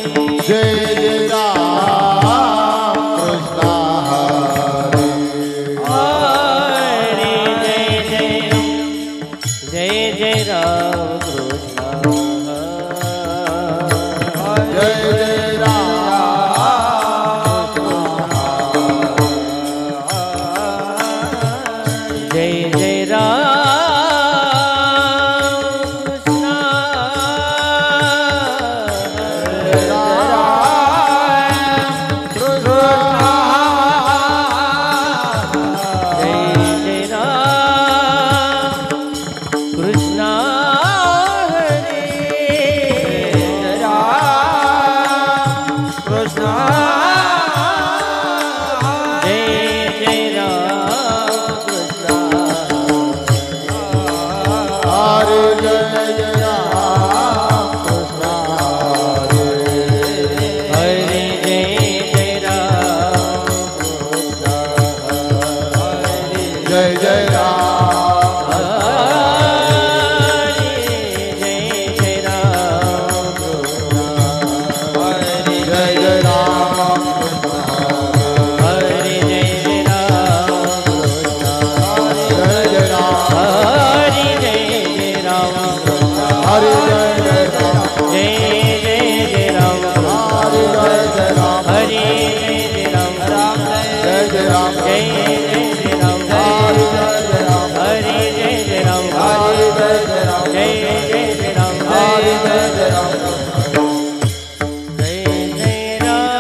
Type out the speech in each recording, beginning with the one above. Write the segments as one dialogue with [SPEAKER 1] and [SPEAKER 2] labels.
[SPEAKER 1] जय जय राम कृष्ण हरे
[SPEAKER 2] जय जय राम कृष्ण
[SPEAKER 1] जय जय
[SPEAKER 2] जय जय राम
[SPEAKER 1] जय जय राम जय जय राम
[SPEAKER 2] हरे जय राम
[SPEAKER 1] हरे जय राम हरे जय जय राम
[SPEAKER 2] जय जय राम
[SPEAKER 1] हरे जय जय राम
[SPEAKER 2] हरे जय राम
[SPEAKER 1] जय जय राम
[SPEAKER 2] जय जय राम
[SPEAKER 1] हरे जय जय राम
[SPEAKER 2] हरे जय जय राम
[SPEAKER 1] हरे जय जय राम
[SPEAKER 2] जय जय राम
[SPEAKER 1] हरे जय जय राम
[SPEAKER 2] जय जय राम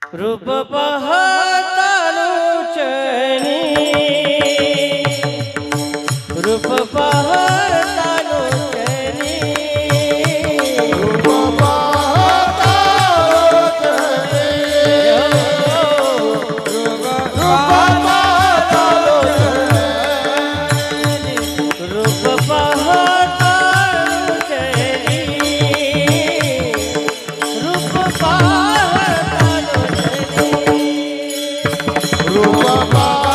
[SPEAKER 2] रूप पाहता लोचनी रूप पाहता लोचनी
[SPEAKER 1] रूप पाहता लोचनी रूप पाहता लोचनी
[SPEAKER 2] रूप पाहता लोचनी रूप पाहता लोचनी
[SPEAKER 1] रूप पाहता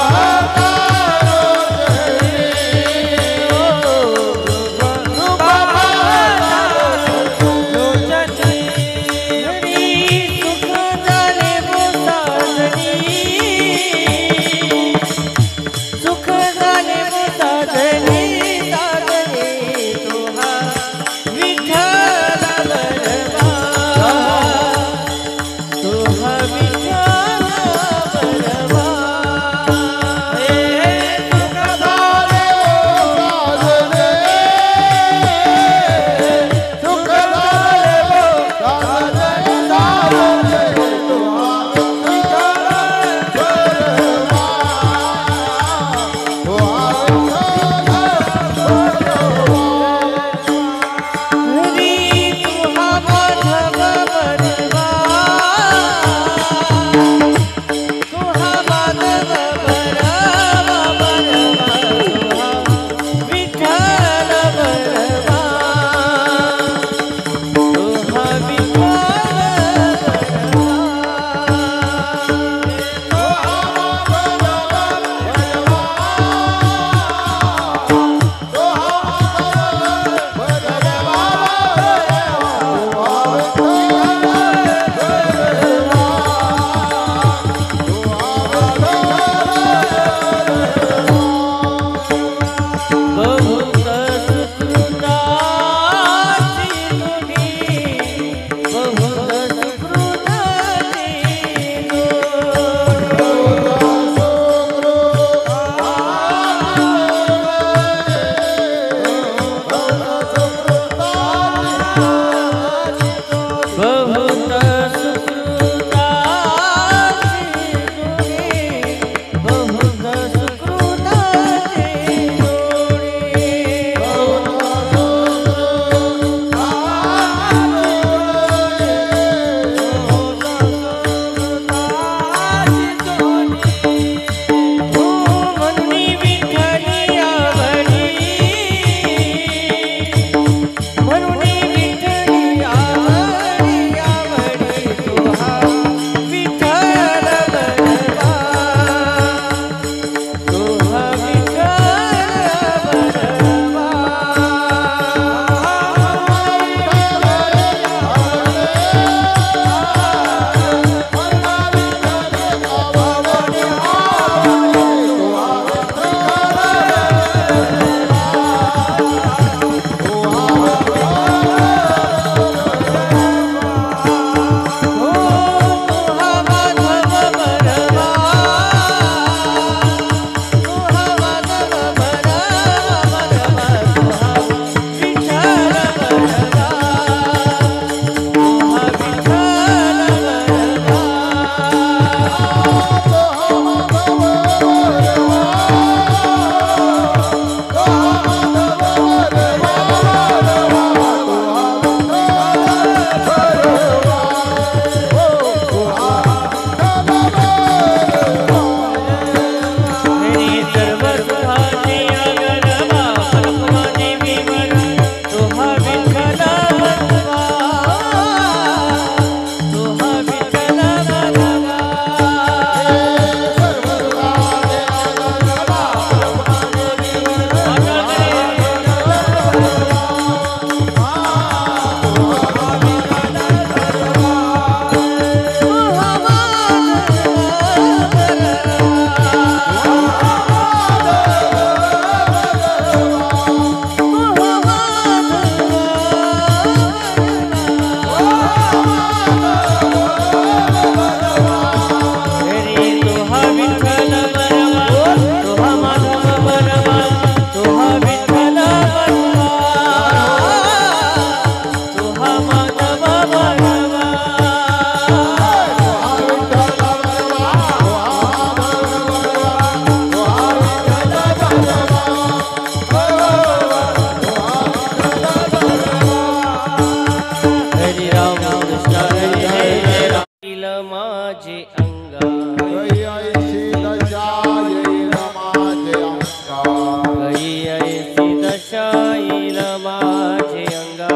[SPEAKER 2] माझे अंगा
[SPEAKER 1] गई ऐसी दशा येईल माझे अंगा
[SPEAKER 2] गई ऐसी दशा येईल माझे अंगा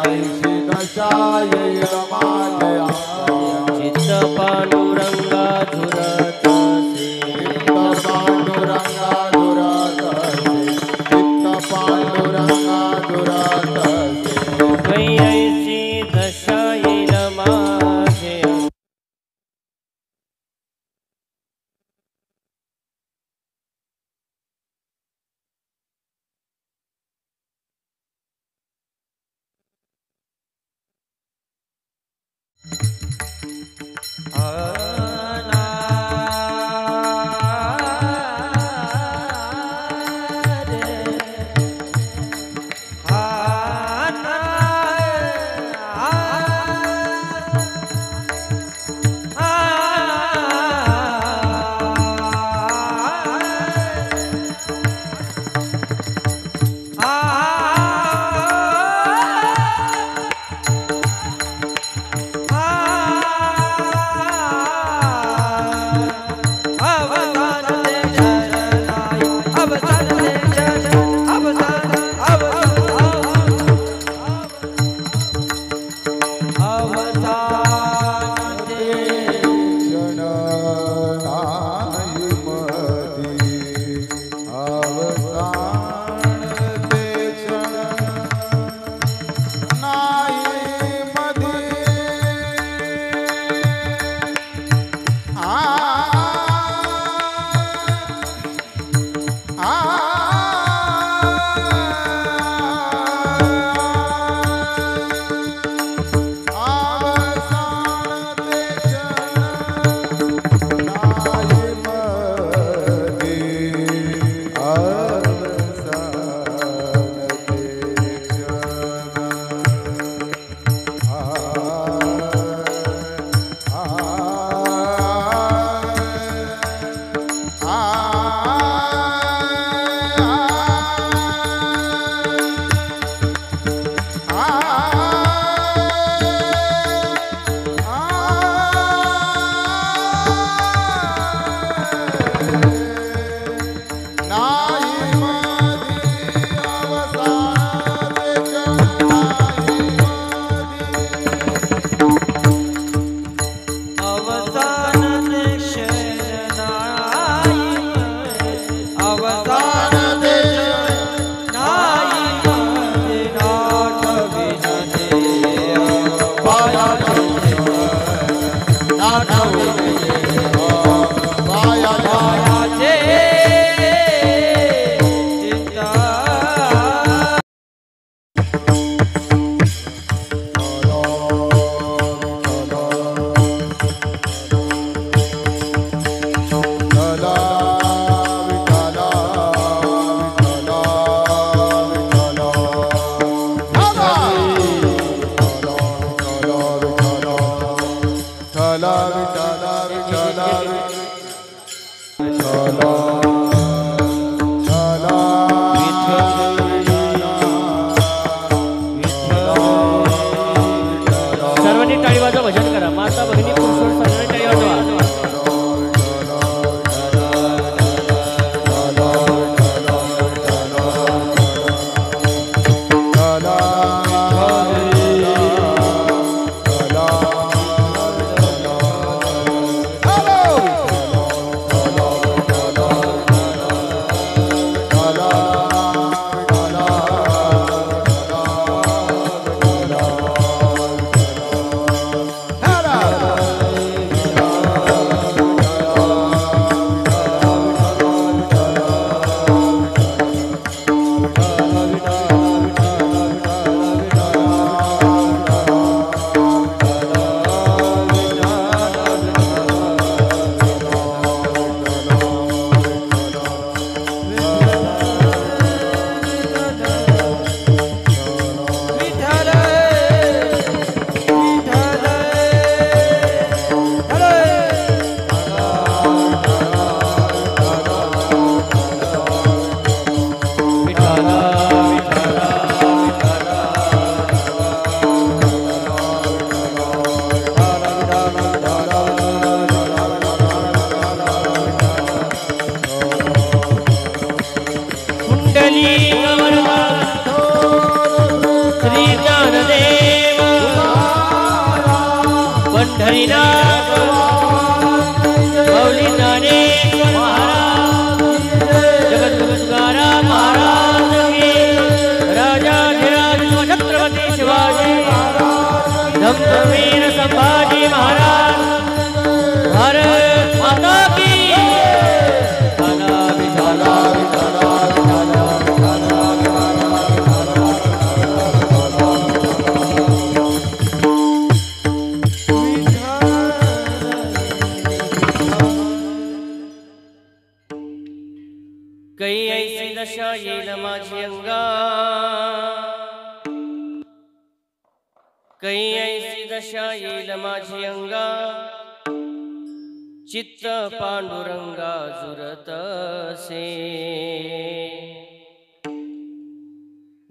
[SPEAKER 1] ऐसी दशा येईल माझे अंगा
[SPEAKER 2] चित्त पांडुरंगा झुरत असे
[SPEAKER 1] चित्त पांडुरंगा झुरत असे चित्त पांडुरंगा झुरत असे
[SPEAKER 2] गई ऐसी दशा येईल माझे अंगा भारत माता की विठाला विठाला विठाला विठाला काही ऐसी दशा येईल माझी अंगा, काही ऐसी दशा येईल माझी अंगा, चित्त पांडुरंगा जुरतसे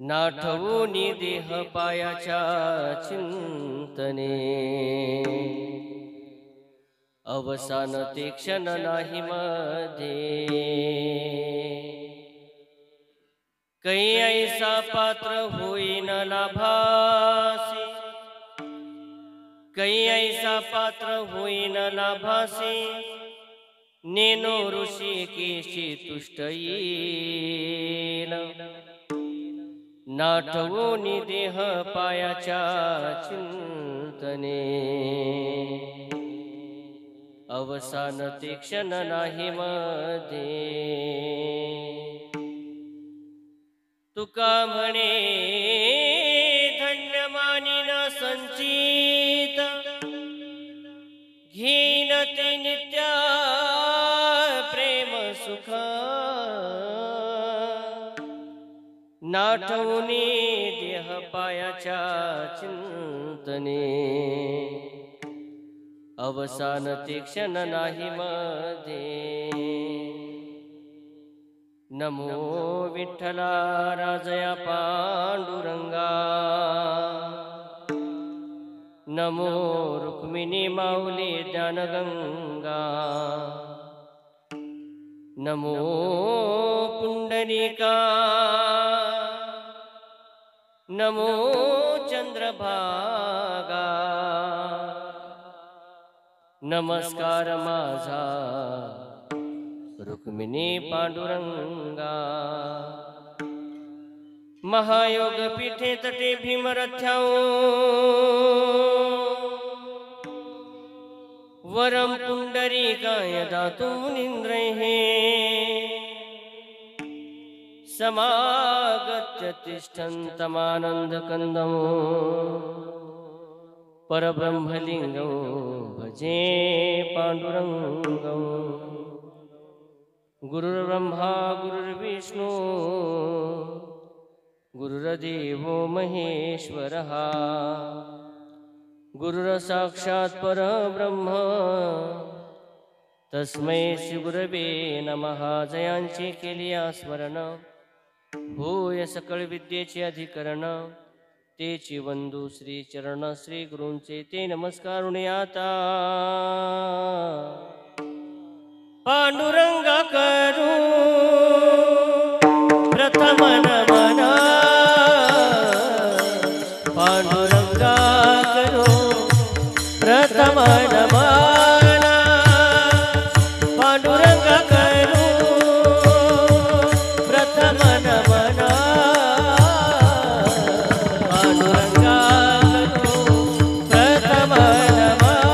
[SPEAKER 2] नाठवूनी देह पायाच्या चिंतने, अवसान ते क्षण नाही मध्ये, काही ऐसा पात्र होईन लाभासी, काही ऐसा पात्र होईन लाभासी, नेनो ऋषिकेशी तुष्ट येईल, नाठवूनी देह पायाच्या चिंतने, अवसान ते क्षण नाही मध्ये, तुका म्हणे धन्य मानिन संचित, घेईन ते नित्य प्रेम सुख, नाठवूनी देह पायाच्या चिंतने, अवसान ते क्षण नाही मध्ये, नमो विठ्ठला राजया पांडुरंगा, नमो रुक्मिणी माऊली ज्ञानगंगा, नमो पुंडलिका, नमो चंद्रभागा, नमस्कार माझा रुक्मिणी पांडुरंगा, महायोग पीठे तटे भीमरथ्याऊ, वरम पुंडरीकाय दातून इंद्रहे, समागत्य तिष्ठन्तमानंद कंदं, परब्रह्मलिंगं भजे पांडुरंगं, गुरुर्ब्रह्मा गुरुर्विष्णु गुरुर्देवो महेश्वरः, गुरुर्साक्षात् परब्रह्म तस्मै श्री गुरवे नमः. जयांची केली स्मरण, होय सकळ विद्येचे अधिकरण, तेची वंदू श्री चरण श्री गुरूंचे ते नमस्कारुण आता. पांडुरंगा करू प्रथम नमन, पांडुरंगा करू प्रथम नमन, पांडुरंगा करू प्रथम नमन, पांडुरंगा करू प्रथम नमन,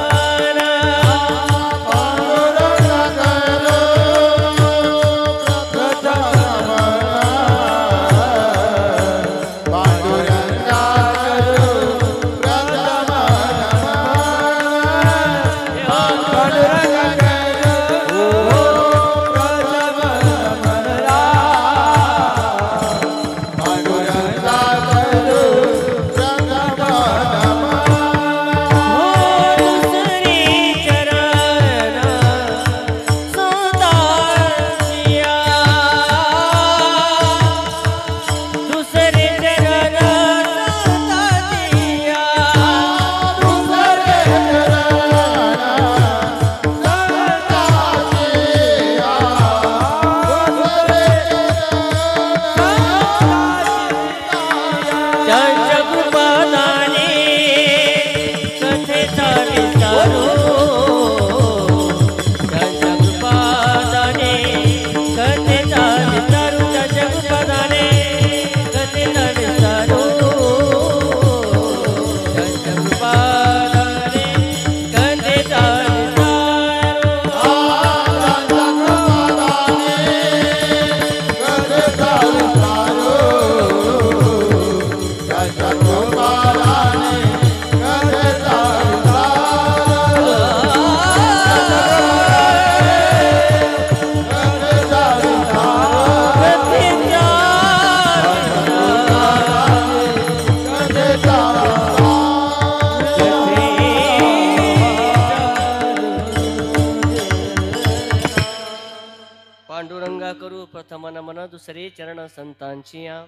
[SPEAKER 2] का करू प्रथम नमन दुसरे चरण संतांची या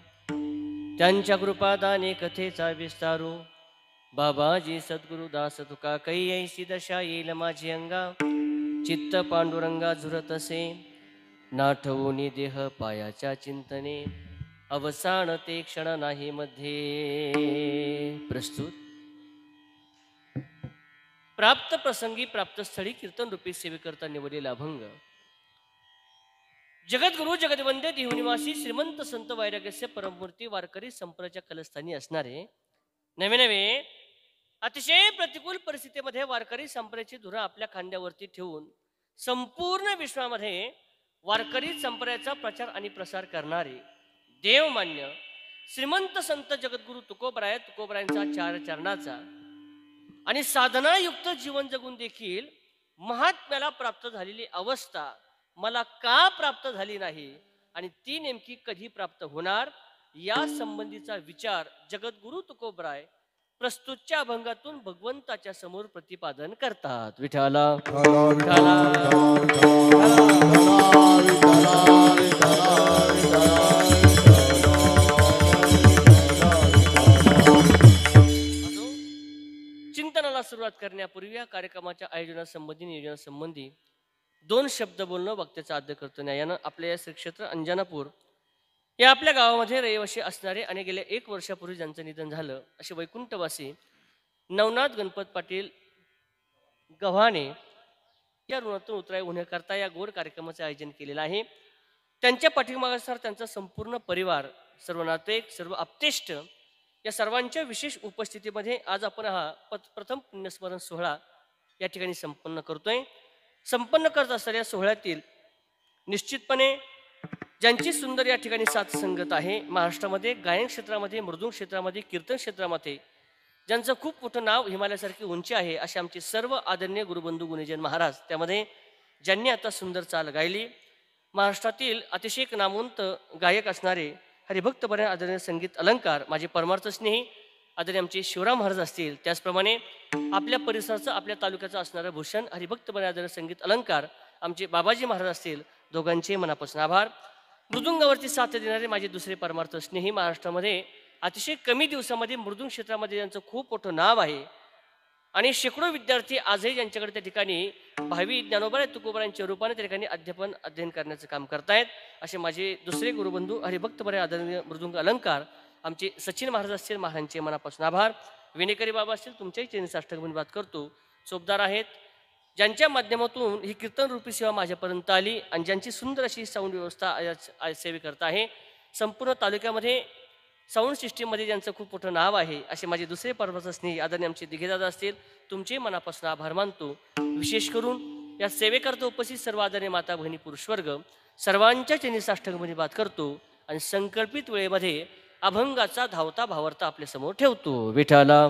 [SPEAKER 2] त्यांच्या कृपादाने कथेचा विस्तारू बाबाजी सद्गुरु दास तुका कै ऐसी दशा येईल माझी अंगा चित्त पांडुरंगा झुरत असे नाठवून देह पायाच्या चिंतने अवसान ते क्षण नाही मध्ये प्रस्तुत प्राप्त प्रसंगी प्राप्त स्थळी कीर्तन रूपी सेवेकरता निवडलेला अभंग जगद्गुरु जगदवंद्य देहनिवासी श्रीमंत संत वैराग्यस्य परममूर्ती वारकरी संप्रदायाच्या कलस्थानी असणारे नवे नवे अतिशय प्रतिकूल परिस्थितीमध्ये वारकरी संप्रदायाची धुरा आपल्या खांद्यावरती ठेवून संपूर्ण विश्वामध्ये वारकरी संप्रदायाचा प्रचार आणि प्रसार करणारे देवमान्य श्रीमंत संत जगद्गुरु तुकोबरायांचा चार चरणाचा आणि साधनायुक्त जीवन जगून देखील महात्म्याला प्राप्त झालेली अवस्था मला का प्राप्त झाली नाही आणि ती नेमकी कधी प्राप्त होणार या संबंधीचा विचार जगद्गुरु तुकोबराय प्रस्तुतच्या अभंगातून भगवंताच्या समोर प्रतिपादन करतात. विठाला चिंतनाला सुरुवात करण्यापूर्वी या कार्यक्रमाच्या आयोजनासंबंधी नियोजनासंबंधी दोन शब्द बोलणं वक्त्याचा आद्य करतो. न्यायानं आपल्या या श्री क्षेत्र अंजनापूर या आपल्या गावामध्ये रहिवासी असणारे आणि गेल्या 1 वर्षापूर्वी ज्यांचं निधन झालं असे वैकुंठवासी नवनाथ गणपत पाटील गव्हाणे या ऋणातून उतराई होण्याकरता या गोड कार्यक्रमाचे आयोजन केलेलं आहे. त्यांच्या पाठीमागानुसार त्यांचा संपूर्ण परिवार, सर्व नातेवाईक, सर्व आप्तेष्ट या सर्वांच्या विशेष उपस्थितीमध्ये आज आपण हा प्रथम पुण्यस्मरण सोहळा या ठिकाणी संपन्न करतोय. संपन्न करत असलेल्या सोहळ्यातील निश्चितपणे ज्यांची सुंदर या ठिकाणी साथ संगत आहे, महाराष्ट्रामध्ये गायन क्षेत्रामध्ये, मृदुंग क्षेत्रामध्ये, कीर्तन क्षेत्रामध्ये ज्यांचं खूप मोठं नाव हिमालयासारखी उंची आहे असे आमचे सर्व आदरणीय गुरुबंधू गुणीजन महाराज, त्यामध्ये ज्यांनी आता सुंदर चाल गायली, महाराष्ट्रातील अतिशय नामवंत गायक असणारे हरिभक्तपणे आदरणीय संगीत अलंकार माझे परमार्थ स्नेही आदरणीय आमचे शिवराम महाराज असतील, त्याचप्रमाणे आपल्या परिसराचं आपल्या तालुक्याचं असणारं भूषण हरिभक्तपणे आदरणीय संगीत अलंकार आमचे बाबाजी महाराज असतील, दोघांचे मनापासून आभार. मृदुंगावरती साथ देणारे माझे दुसरे परमार्थ स्नेही, महाराष्ट्रामध्ये अतिशय कमी दिवसामध्ये मृदुंग क्षेत्रामध्ये ज्यांचं खूप मोठं नाव आहे आणि शेकडो विद्यार्थी आजही ज्यांच्याकडे त्या ठिकाणी भावी ज्ञानोबा तुकोबरायांच्या रूपाने त्या ठिकाणी अध्ययन करण्याचं काम करतायत असे माझे दुसरे गुरुबंधू हरिभक्तपणे आदरणीय मृदुंग अलंकार आमचे सचिन महाराज असतील, महाराजांचे मनापासून आभार. विनेकरी बाबा असतील, तुमच्याही चरणी साष्टांग बात करतो. चोपदार आहेत ज्यांच्या माध्यमातून ही कीर्तन रूपी सेवा माझ्यापर्यंत आली आणि ज्यांची सुंदर अशी साऊंड व्यवस्था सेवेकरता आहे. संपूर्ण तालुक्यामध्ये साऊंड सिस्टीममध्ये ज्यांचं खूप मोठं नाव आहे असे माझे दुसरे परमार्थ स्नेही आदरणीय आमचे दिघेदादा असतील, तुमचे मनापासून आभार मानतो. विशेष करून या सेवेकरता उपस्थित सर्व आदरणीय माता भगिनी पुरुषवर्ग सर्वांच्या चरणी साष्टांग बात करतो आणि संकल्पित वेळेमध्ये अभंगाचा धावता भावार्थ आपल्या समोर ठेवतो. विठाला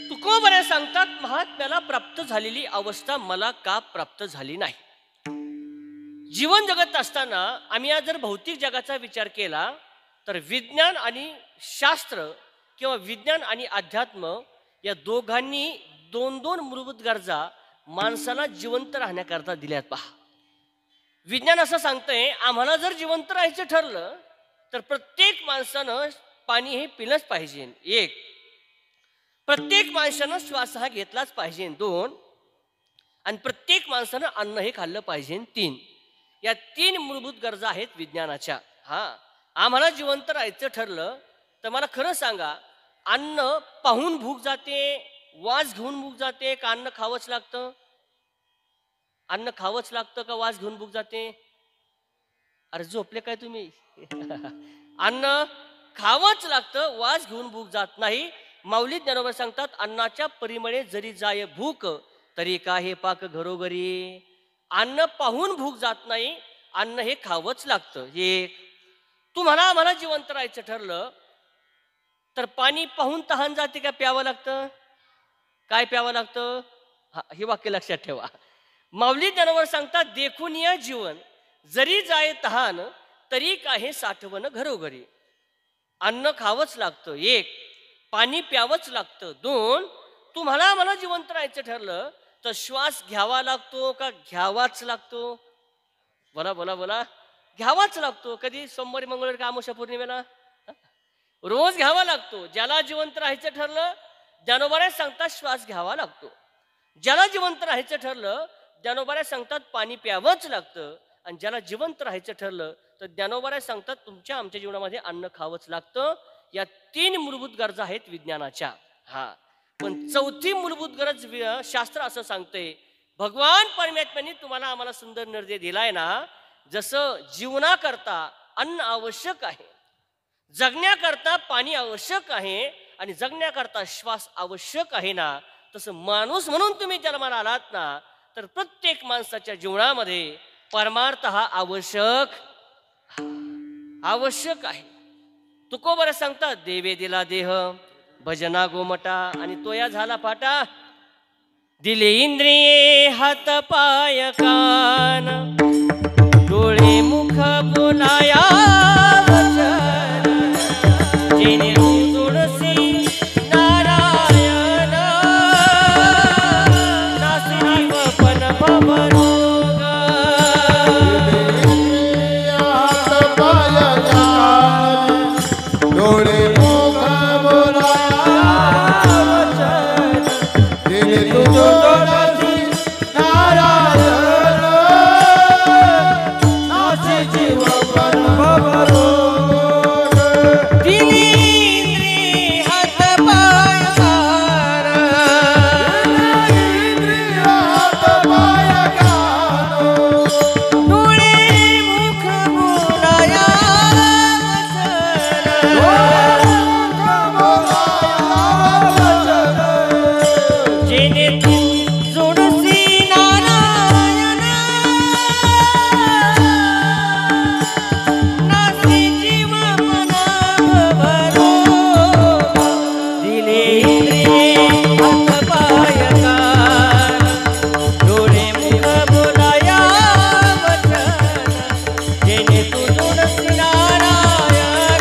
[SPEAKER 2] तुकोबराय सांगतात, महात्म्याला प्राप्त झालेली अवस्था मला का प्राप्त झाली नाही. जीवन जगत असताना आम्ही आज जर भौतिक जगाचा विचार केला तर विज्ञान आणि शास्त्र किंवा विज्ञान आणि अध्यात्म या दोघांनी दोन मूलभूत गरजा माणसाला जिवंत राहण्याकरता दिल्यात. पहा, विज्ञान असं सांगतंय आम्हाला जर जिवंत राहायचं ठरलं तर प्रत्येक माणसानं पाणी हे पिलंच पाहिजे. 1, प्रत्येक माणसानं श्वास हा घेतलाच पाहिजे. 2, आणि प्रत्येक माणसानं अन्न हे खाल्लं पाहिजे. 3, या 3 मूलभूत गरजा आहेत विज्ञानाच्या. आम्हाला जिवंत राहायचं ठरलं तर मला खरं सांगा, अन्न पाहून भूक जाते, वास घेऊन भूक जाते का अन्न खावंच लागतं? अन्न खावंच लागतं का वास घेऊन भूक जाते? अरे झोपले काय तुम्ही? अन्न खावंच लागतं, वास घेऊन भूक जात नाही. माऊली ज्ञानोबा सांगतात, अन्नाच्या परिमळे जरी जाय भूक तरी का हे पाक घरोघरी. अन्न पाहून भूक जात नाही, अन्न हे खावंच लागतं. 1, तुम्हाला आम्हाला जिवंत राहायचं ठरलं तर पाणी पाहून तहान जाते का प्यावं लागतं? काय प्यावं लागतं? हे वाक्य लक्षात ठेवा. माऊली ज्ञानोबा सांगतात, देखून या जीवन जरी जाय तहान तरी का हे साठवण घरोघरी. अन्न खावंच लागतं. 1, पाणी प्यावंच लागतं. 2, तुम्हाला मला जिवंत राहायचं ठरलं तर श्वास घ्यावा लागतो का घ्यावाच लागतो? बोला बोला बोला. घ्यावाच लागतो. कधी? सोमवारी, मंगळवारी का अमावस्या पौर्णिमेला? रोज घ्यावा लागतो. ज्याला जिवंत राहायचं ठरलं ज्ञानोबाराय सांगतात श्वास घ्यावा लागतो. ज्याला जिवंत राहायचं ठरलं ज्ञानोबाराय सांगतात पाणी प्यावंच लागतं. आणि ज्याला जिवंत राहायचं ठरलं तर ज्ञानोबाराय सांगतात तुमच्या आमच्या जीवनामध्ये अन्न खावंच लागतं. या 3 मूलभूत गरजा आहेत विज्ञानाच्या. हा, पण चौथी मूलभूत गरज शास्त्र असं सांगतंय. भगवान परमात्म्याने तुम्हाला आम्हाला सुंदर निर्देश दिलाय ना, जसं जीवनाकरता अन्न आवश्यक आहे, जगण्याकरता पाणी आवश्यक आहे आणि जगण्याकरता श्वास आवश्यक आहे ना, तसं माणूस म्हणून तुम्ही जन्माला आलात ना, तर प्रत्येक माणसाच्या जीवनामध्ये परमार्थ हा आवश्यक आहे. तुकोबरा सांगतात देवे दिला देह भजना गोमटा आणि तो या झाला फाटा. दिले इंद्रिये हात पाय कान डोळे मुख बोलाया वचन जेणे तुळसी नारायण नासी जीव पण भवरोग.
[SPEAKER 1] डोळे मुख बोलाया वचन जेणे तुळसी नारायण नासी जीव पण भवरोग.
[SPEAKER 2] दिली इंद्रिये हात पाय कान
[SPEAKER 1] हात पाय कान
[SPEAKER 2] डोळे मुख बोलाया जेणे जोडसी नारायण नासी जीव मना भवरोग. दिले इंद्रिये हात पाय कान डोळे मुख बोलाया वचन जेणे तू जोडसी नारायण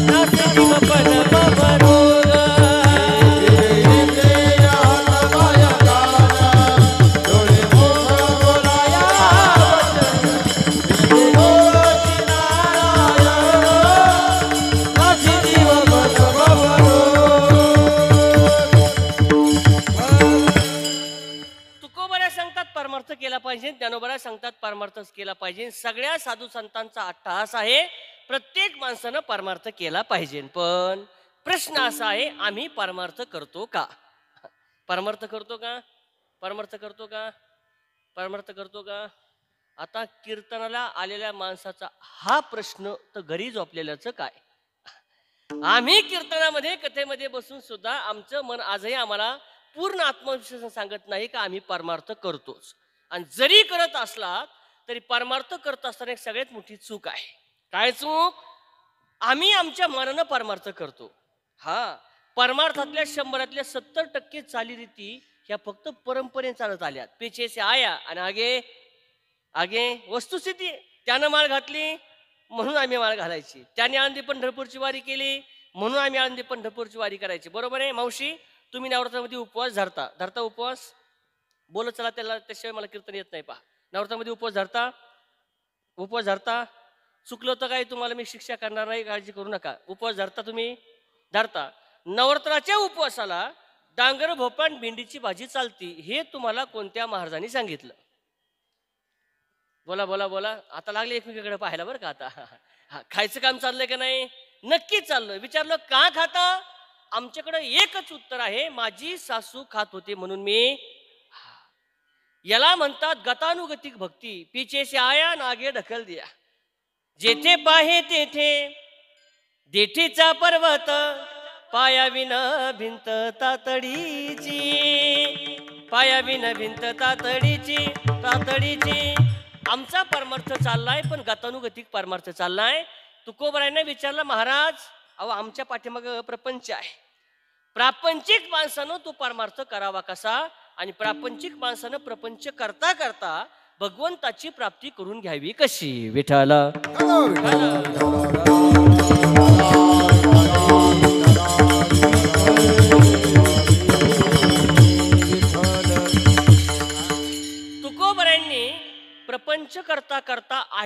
[SPEAKER 2] नासी जीव पण भवरोग. तुकोबरा सांगतात परमार्थ केला पाहिजे, ज्ञानोबरा सांगतात परमार्थच केला पाहिजे. सगळ्या साधू संतांचा अट्टहास आहे प्रत्येक माणसानं परमार्थ केला पाहिजे. पण प्रश्न असा आहे आम्ही परमार्थ करतो का? परमार्थ करतो का? परमार्थ करतो का? परमार्थ करतो का? आता कीर्तनाला आलेल्या माणसाचा हा प्रश्न तर घरी झोपलेल्याचं काय? आम्ही कीर्तनामध्ये कथेमध्ये बसून सुद्धा आमचं मन आजही आम्हाला पूर्ण आत्मविश्वास सांगत नाही का आम्ही परमार्थ करतोच. आणि जरी करत असला तरी परमार्थ करत असताना एक सगळ्यात मोठी चूक आहे. काय चूक? आम्ही आमच्या मनानं परमार्थ करतो. हा, परमार्थातल्या 100तल्या 70% चालीरीती ह्या फक्त परंपरेने चालत आल्यात. पीछे से आया आणि आगे आगे वस्तुस्थिती. त्यानं माळ घातली म्हणून आम्ही माळ घालायची, त्याने आळंदी पंढरपूरची वारी केली म्हणून आम्ही आळंदी पंढरपूरची वारी करायची. बरोबर आहे मावशी? तुम्ही नवरात्रामध्ये उपवास धरता उपवास? बोलत चला त्याला, त्याशिवाय मला कीर्तन येत नाही. पहा, नवरात्रामध्ये उपवास धरता. चुकलं तर काय तुम्हाला मी शिक्षा करणार नाही, काळजी करू नका. उपवास धरता तुम्ही? धरता. नवरात्राच्या उपवासाला डांगर भोपळा भेंडीची भाजी चालती हे तुम्हाला कोणत्या महाराजांनी सांगितलं? बोला बोला बोला. आता लागले एकमेकांकडे पाहायला बरं का. आता खायचं काम चाललंय का नाही? नक्कीच चाललंय. विचारलं का खाता? आमच्याकडे एकच उत्तर आहे, माझी सासू खात होती म्हणून मी. याला म्हणतात गतानुगतिक भक्ती. पीछे से आया नागे ढकल दिया. जेथे पाहे तेथे देठीचा पर्वत पायाविन भिंत तातडीची, पायाविन भिंत तातडीची. आमचा परमार्थ चाललाय पण गतानुगतिक परमार्थ चाललाय. तुकोबरायांना विचारलं महाराज अहो आमच्या पाठीमाग प्रपंच आहे, प्रापंचिक माणसानं तो परमार्थ करावा कसा? आणि प्रापंचिक माणसानं प्रपंच करता करता भगवंताची प्राप्ती करून घ्यावी कशी? विठ्ठल.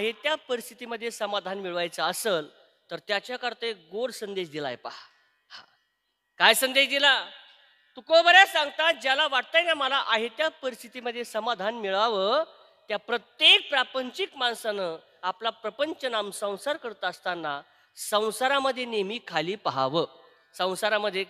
[SPEAKER 2] आहे त्या परिस्थितीमध्ये समाधान मिळवायचं असेल तर त्याच्याकरता एक गोड संदेश दिलाय पहा. हा, काय संदेश दिला? तुकोबऱ्या सांगतात, ज्याला वाटतंय ना मला आहे त्या परिस्थितीमध्ये समाधान मिळावं, त्या प्रत्येक प्रापंचिक माणसानं आपला प्रपंच नाम संसार करत असताना संसारामध्ये नेहमी खाली पाहावं. संसारामध्ये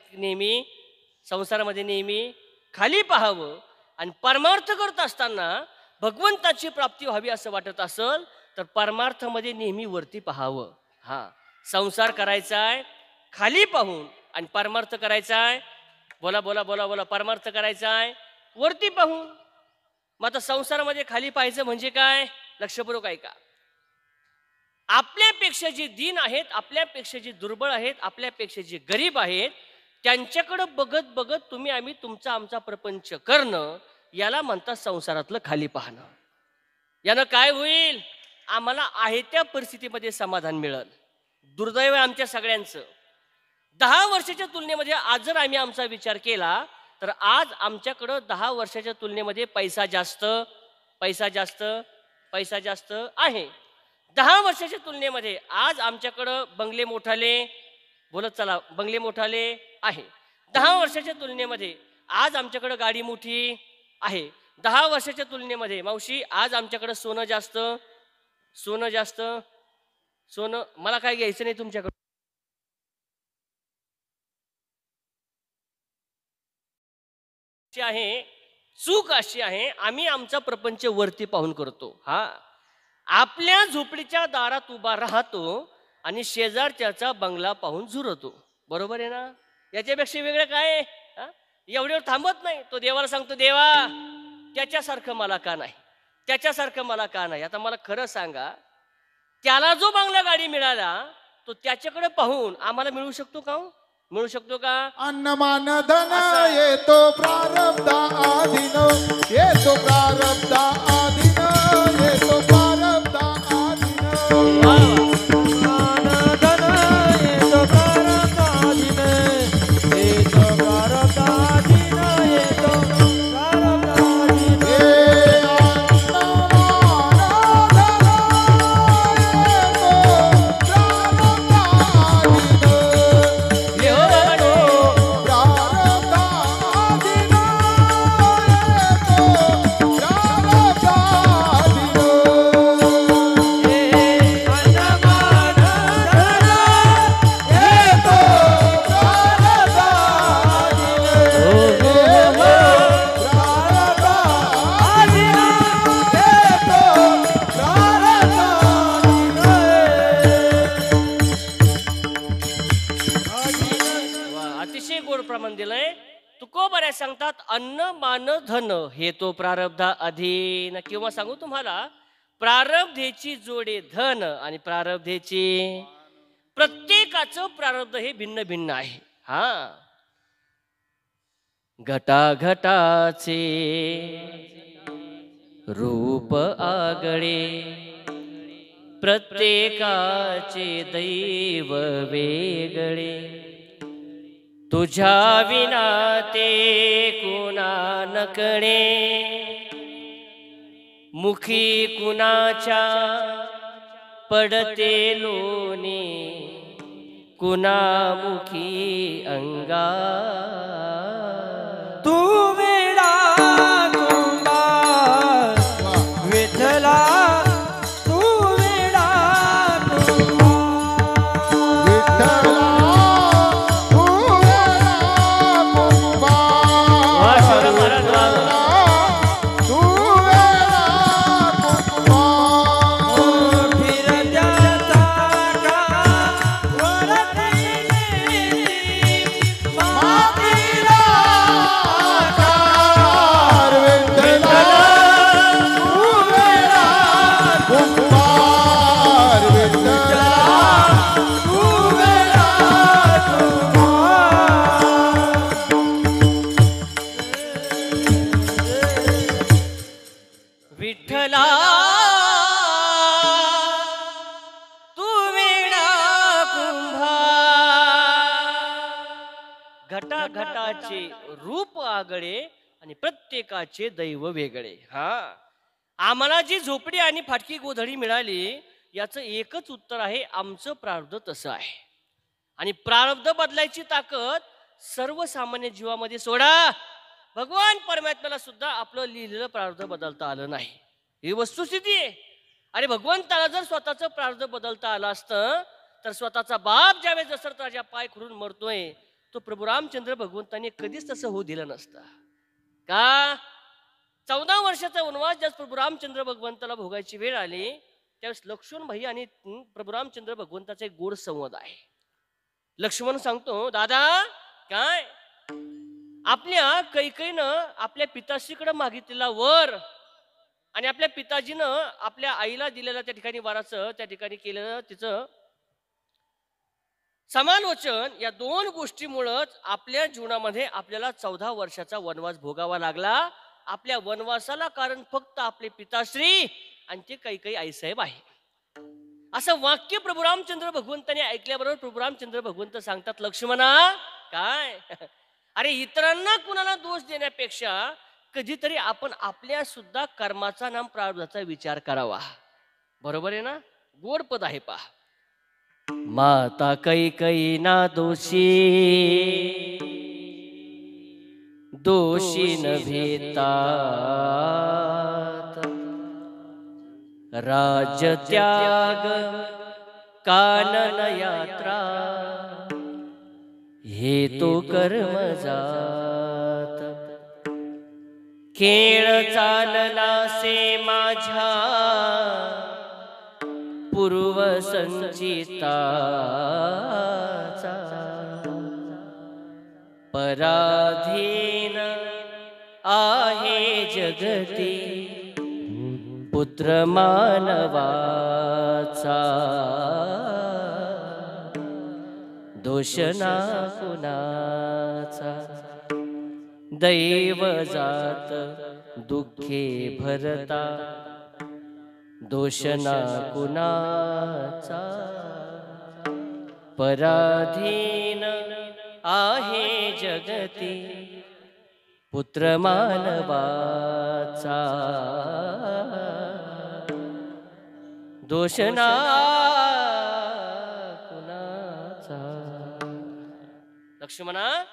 [SPEAKER 2] नेहमी खाली पाहावं. आणि परमार्थ करत असताना भगवंताची प्राप्ती व्हावी असं वाटत असेल तर परमार्थामध्ये नेहमी वरती पाहावं. हा, संसार करायचा आहे खाली पाहून, आणि परमार्थ करायचा आहे, बोला बोला बोला बोला, परमार्थ करायचा आहे वरती पाहून. मग आता संसारामध्ये खाली पाहायचं म्हणजे काय? लक्षपूर्वक ऐका. आपल्यापेक्षा जे दीन आहेत, आपल्यापेक्षा जे दुर्बळ आहेत, आपल्यापेक्षा जे गरीब आहेत, त्यांच्याकडे बघत बघत तुम्ही आम्ही तुमचा आमचा प्रपंच करणं, याला म्हणतात संसारातलं खाली पाहणं. यानं काय होईल? आम्हाला आहे त्या परिस्थितीमध्ये समाधान मिळेल. दुर्दैव आहे आमच्या सगळ्यांचं. 10 वर्षाच्या तुलनेमध्ये आज जर आम्ही आमचा विचार केला तर आज आमच्याकडं 10 वर्षाच्या तुलनेमध्ये पैसा जास्त आहे. 10 वर्षाच्या तुलनेमध्ये आज आमच्याकडं बंगले मोठाले, बोलत चला, बंगले मोठाले आहे. 10 वर्षाच्या तुलनेमध्ये आज आमच्याकडं गाडी मोठी आहे. 10 वर्षाच्या तुलनेमध्ये मावशी आज आमच्याकडं सोनं जास्त. सोनं मला काय घ्यायचं नाही तुमच्याकडं. आहे चूक अशी आहे, आम्ही आमचा प्रपंच वरती पाहून करतो. हा, आपल्या झोपडीच्या दारात उभा राहतो आणि शेजारच्याचा बंगला पाहून झुरतो. बरोबर आहे ना? याच्यापेक्षा वेगळं काय आहे? एवढ्यावर थांबत नाही. तो देवाला सांगतो, देवा त्याच्यासारखं मला का नाही, त्याच्यासारखं मला का नाही. आता मला खरं सांगा, त्याला जो बंगला गाडी मिळाला तो त्याच्याकडे पाहून आम्हाला मिळू शकतो का? मिळू शकतो का?
[SPEAKER 3] अन्नमान धन येतो प्रारब्ध आधीन, येतो प्रारब्ध आधीन, येतो प्रारब्ध आधीन.
[SPEAKER 2] सांगतात अन्न मान धन हे तो प्रारब्धा अधीन. किंवा सांगू तुम्हाला, प्रारब्धेची जोडे धन आणि प्रारब्धेची, प्रत्येकाचं प्रारब्ध हे भिन्न भिन्न आहे. हा, घटाघटाचे रूप आगळे, प्रत्येकाचे दैव वेगळे. तुझ्या विना ते कुणा नकळे, मुखी कुणाच्या पडते लोणी, कुणा मुखी अंगा.
[SPEAKER 1] तू वेडा कुंभार विठ्ठला, तू वेडा कुंभार
[SPEAKER 3] विठ्ठला, तू वेडा कुंभार, तू वेडा कुंभार.
[SPEAKER 1] फिरत्याचा काळावर
[SPEAKER 3] मातीला आकार विठ्ठला, तू वेडा कुंभार, विठ्ठला, तू वेडा
[SPEAKER 2] विठ्ठला तू वेडा कुंभार. घटाघटाचे रूप आगळे आणि प्रत्येकाचे दैव वेगळे. हा, आम्हाला जी झोपडी आणि फाटकी गोधडी मिळाली याचं एकच उत्तर आहे, आमचं प्रारब्ध तसं आहे. आणि प्रारब्ध बदलायची ताकद सर्वसामान्य जीवामध्ये सोडा. भगवान परमात्म्याला सुद्धा आपलं लिहिलेलं प्रारब्ध बदलता आलं नाही. ही वस्तुस्थिती आहे. अरे भगवंताला जर स्वतःचं प्रारब्ध बदलता आलं असतं तर स्वतःचा बाप ज्यावेळेस दशरथाच्या पाय खुरून मरतोय तो प्रभू रामचंद्र भगवंतांनी कधीच तसं होऊ दिलं नसतं. का? 14 वर्षाचा वनवास ज्यास प्रभू रामचंद्र भगवंताला भोगायची वेळ आली त्यावेळेस लक्ष्मण भाई आणि प्रभू रामचंद्र भगवंताचा एक गोड संवाद आहे. लक्ष्मण सांगतो, दादा काय आपल्या कैकेयीनं आपल्या पिताश्रीकडे मागितलेला वर आणि आपल्या पिताजीनं आपल्या आईला दिलेल्या त्या ठिकाणी वराचं त्या ठिकाणी केलेलं तिचं समालोचन, या दोन गोष्टीमुळेच आपल्या जीवनामध्ये आपल्याला 14 वर्षाचा वनवास भोगावा लागला. आपल्या वनवासाला कारण फक्त आपले पिताश्री आणि ते कैकेयी आईसाहेब आहे. असं वाक्य प्रभू रामचंद्र भगवंतांनी ऐकल्याबरोबर प्रभू रामचंद्र भगवंत सांगतात, लक्ष्मणा काय अरे इतरांना कुणाला दोष देण्यापेक्षा कधीतरी आपण आपल्या सुद्धा कर्माचा नाम प्रारब्धाचा विचार करावा. बरोबर आहे ना? गोड पद आहे पहा. माता कैकेयी ना दोषी दोषी न भेता राज्य त्याग कानन यात्रा हे तो कर्म जात. खेळ चालला से माझ्या पूर्व संचिताचा पराधीन आहे जगती पुत्र मानवाचा. दोष ना कुणाचा दैव जात दुःखे भरता. दोष ना कुणाचा पराधीन आहे जगती पुत्र मानवाचा. दोष ना कुणाचा. लक्ष्मणा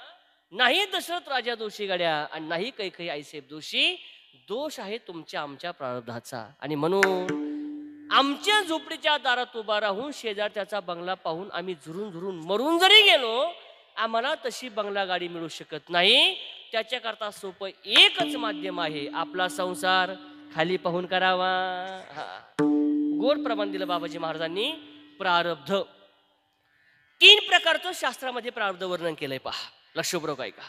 [SPEAKER 2] नाही दशरथ राजा दोषी गड्या आणि नाही कैकेयी आईसाहेब दोषी. दोष आहे तुमच्या आमच्या प्रारब्धाचा. आणि म्हणून आमच्या झोपडीच्या दारात उभा राहून शेजारच्याचा बंगला पाहून आम्ही झुरून झुरून मरून जरी गेलो आम्हाला तशी बंगला गाडी मिळू शकत नाही. त्याच्याकरता सोपं एकच माध्यम आहे, आपला संसार खाली पाहून करावा. गोड प्रमाण दिलं बाबाजी महाराजांनी. प्रारब्ध 3 प्रकारचं शास्त्रामध्ये प्रारब्ध वर्णन केलंय पहा. लक्षपूर्वक ऐका.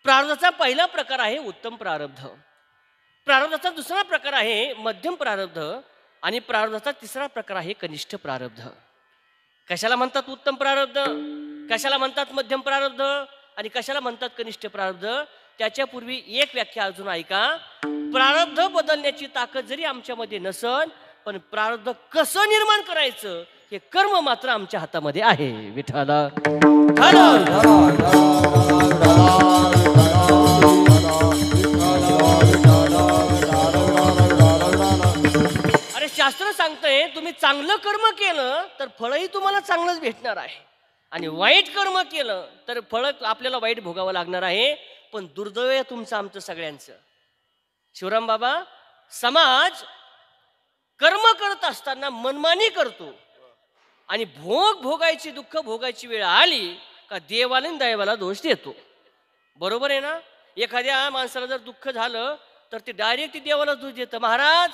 [SPEAKER 2] प्रारब्धाचा पहिला प्रकार आहे उत्तम प्रारब्ध. प्रारब्धाचा दुसरा प्रकार आहे मध्यम प्रारब्ध आणि प्रारब्धाचा तिसरा प्रकार आहे कनिष्ठ प्रारब्ध. कशाला म्हणतात उत्तम प्रारब्ध, कशाला म्हणतात मध्यम प्रारब्ध आणि कशाला म्हणतात कनिष्ठ प्रारब्ध, त्याच्यापूर्वी एक व्याख्या अजून ऐका. प्रारब्ध बदलण्याची ताकद जरी आमच्यामध्ये नसन पण प्रारब्ध कसं निर्माण करायचं हे कर्म मात्र आमच्या हातामध्ये आहे. विठाला अरे शास्त्र सांगतंय तुम्ही चांगलं कर्म केलं तर फळही तुम्हाला चांगलंच भेटणार आहे आणि वाईट कर्म केलं तर फळ आपल्याला वाईट भोगावं लागणार आहे. पण दुर्दैव आहे तुमचं आमचं सगळ्यांचं. शिवराम बाबा, समाज कर्म करत असताना मनमानी करतो आणि भोगायची दुःख भोगायची वेळ आली का देवाला आणि दैवाला दोष देतो. बरोबर आहे ना? एखाद्या माणसाला जर दुःख झालं तर ते डायरेक्ट देवाला दोष देतं. महाराज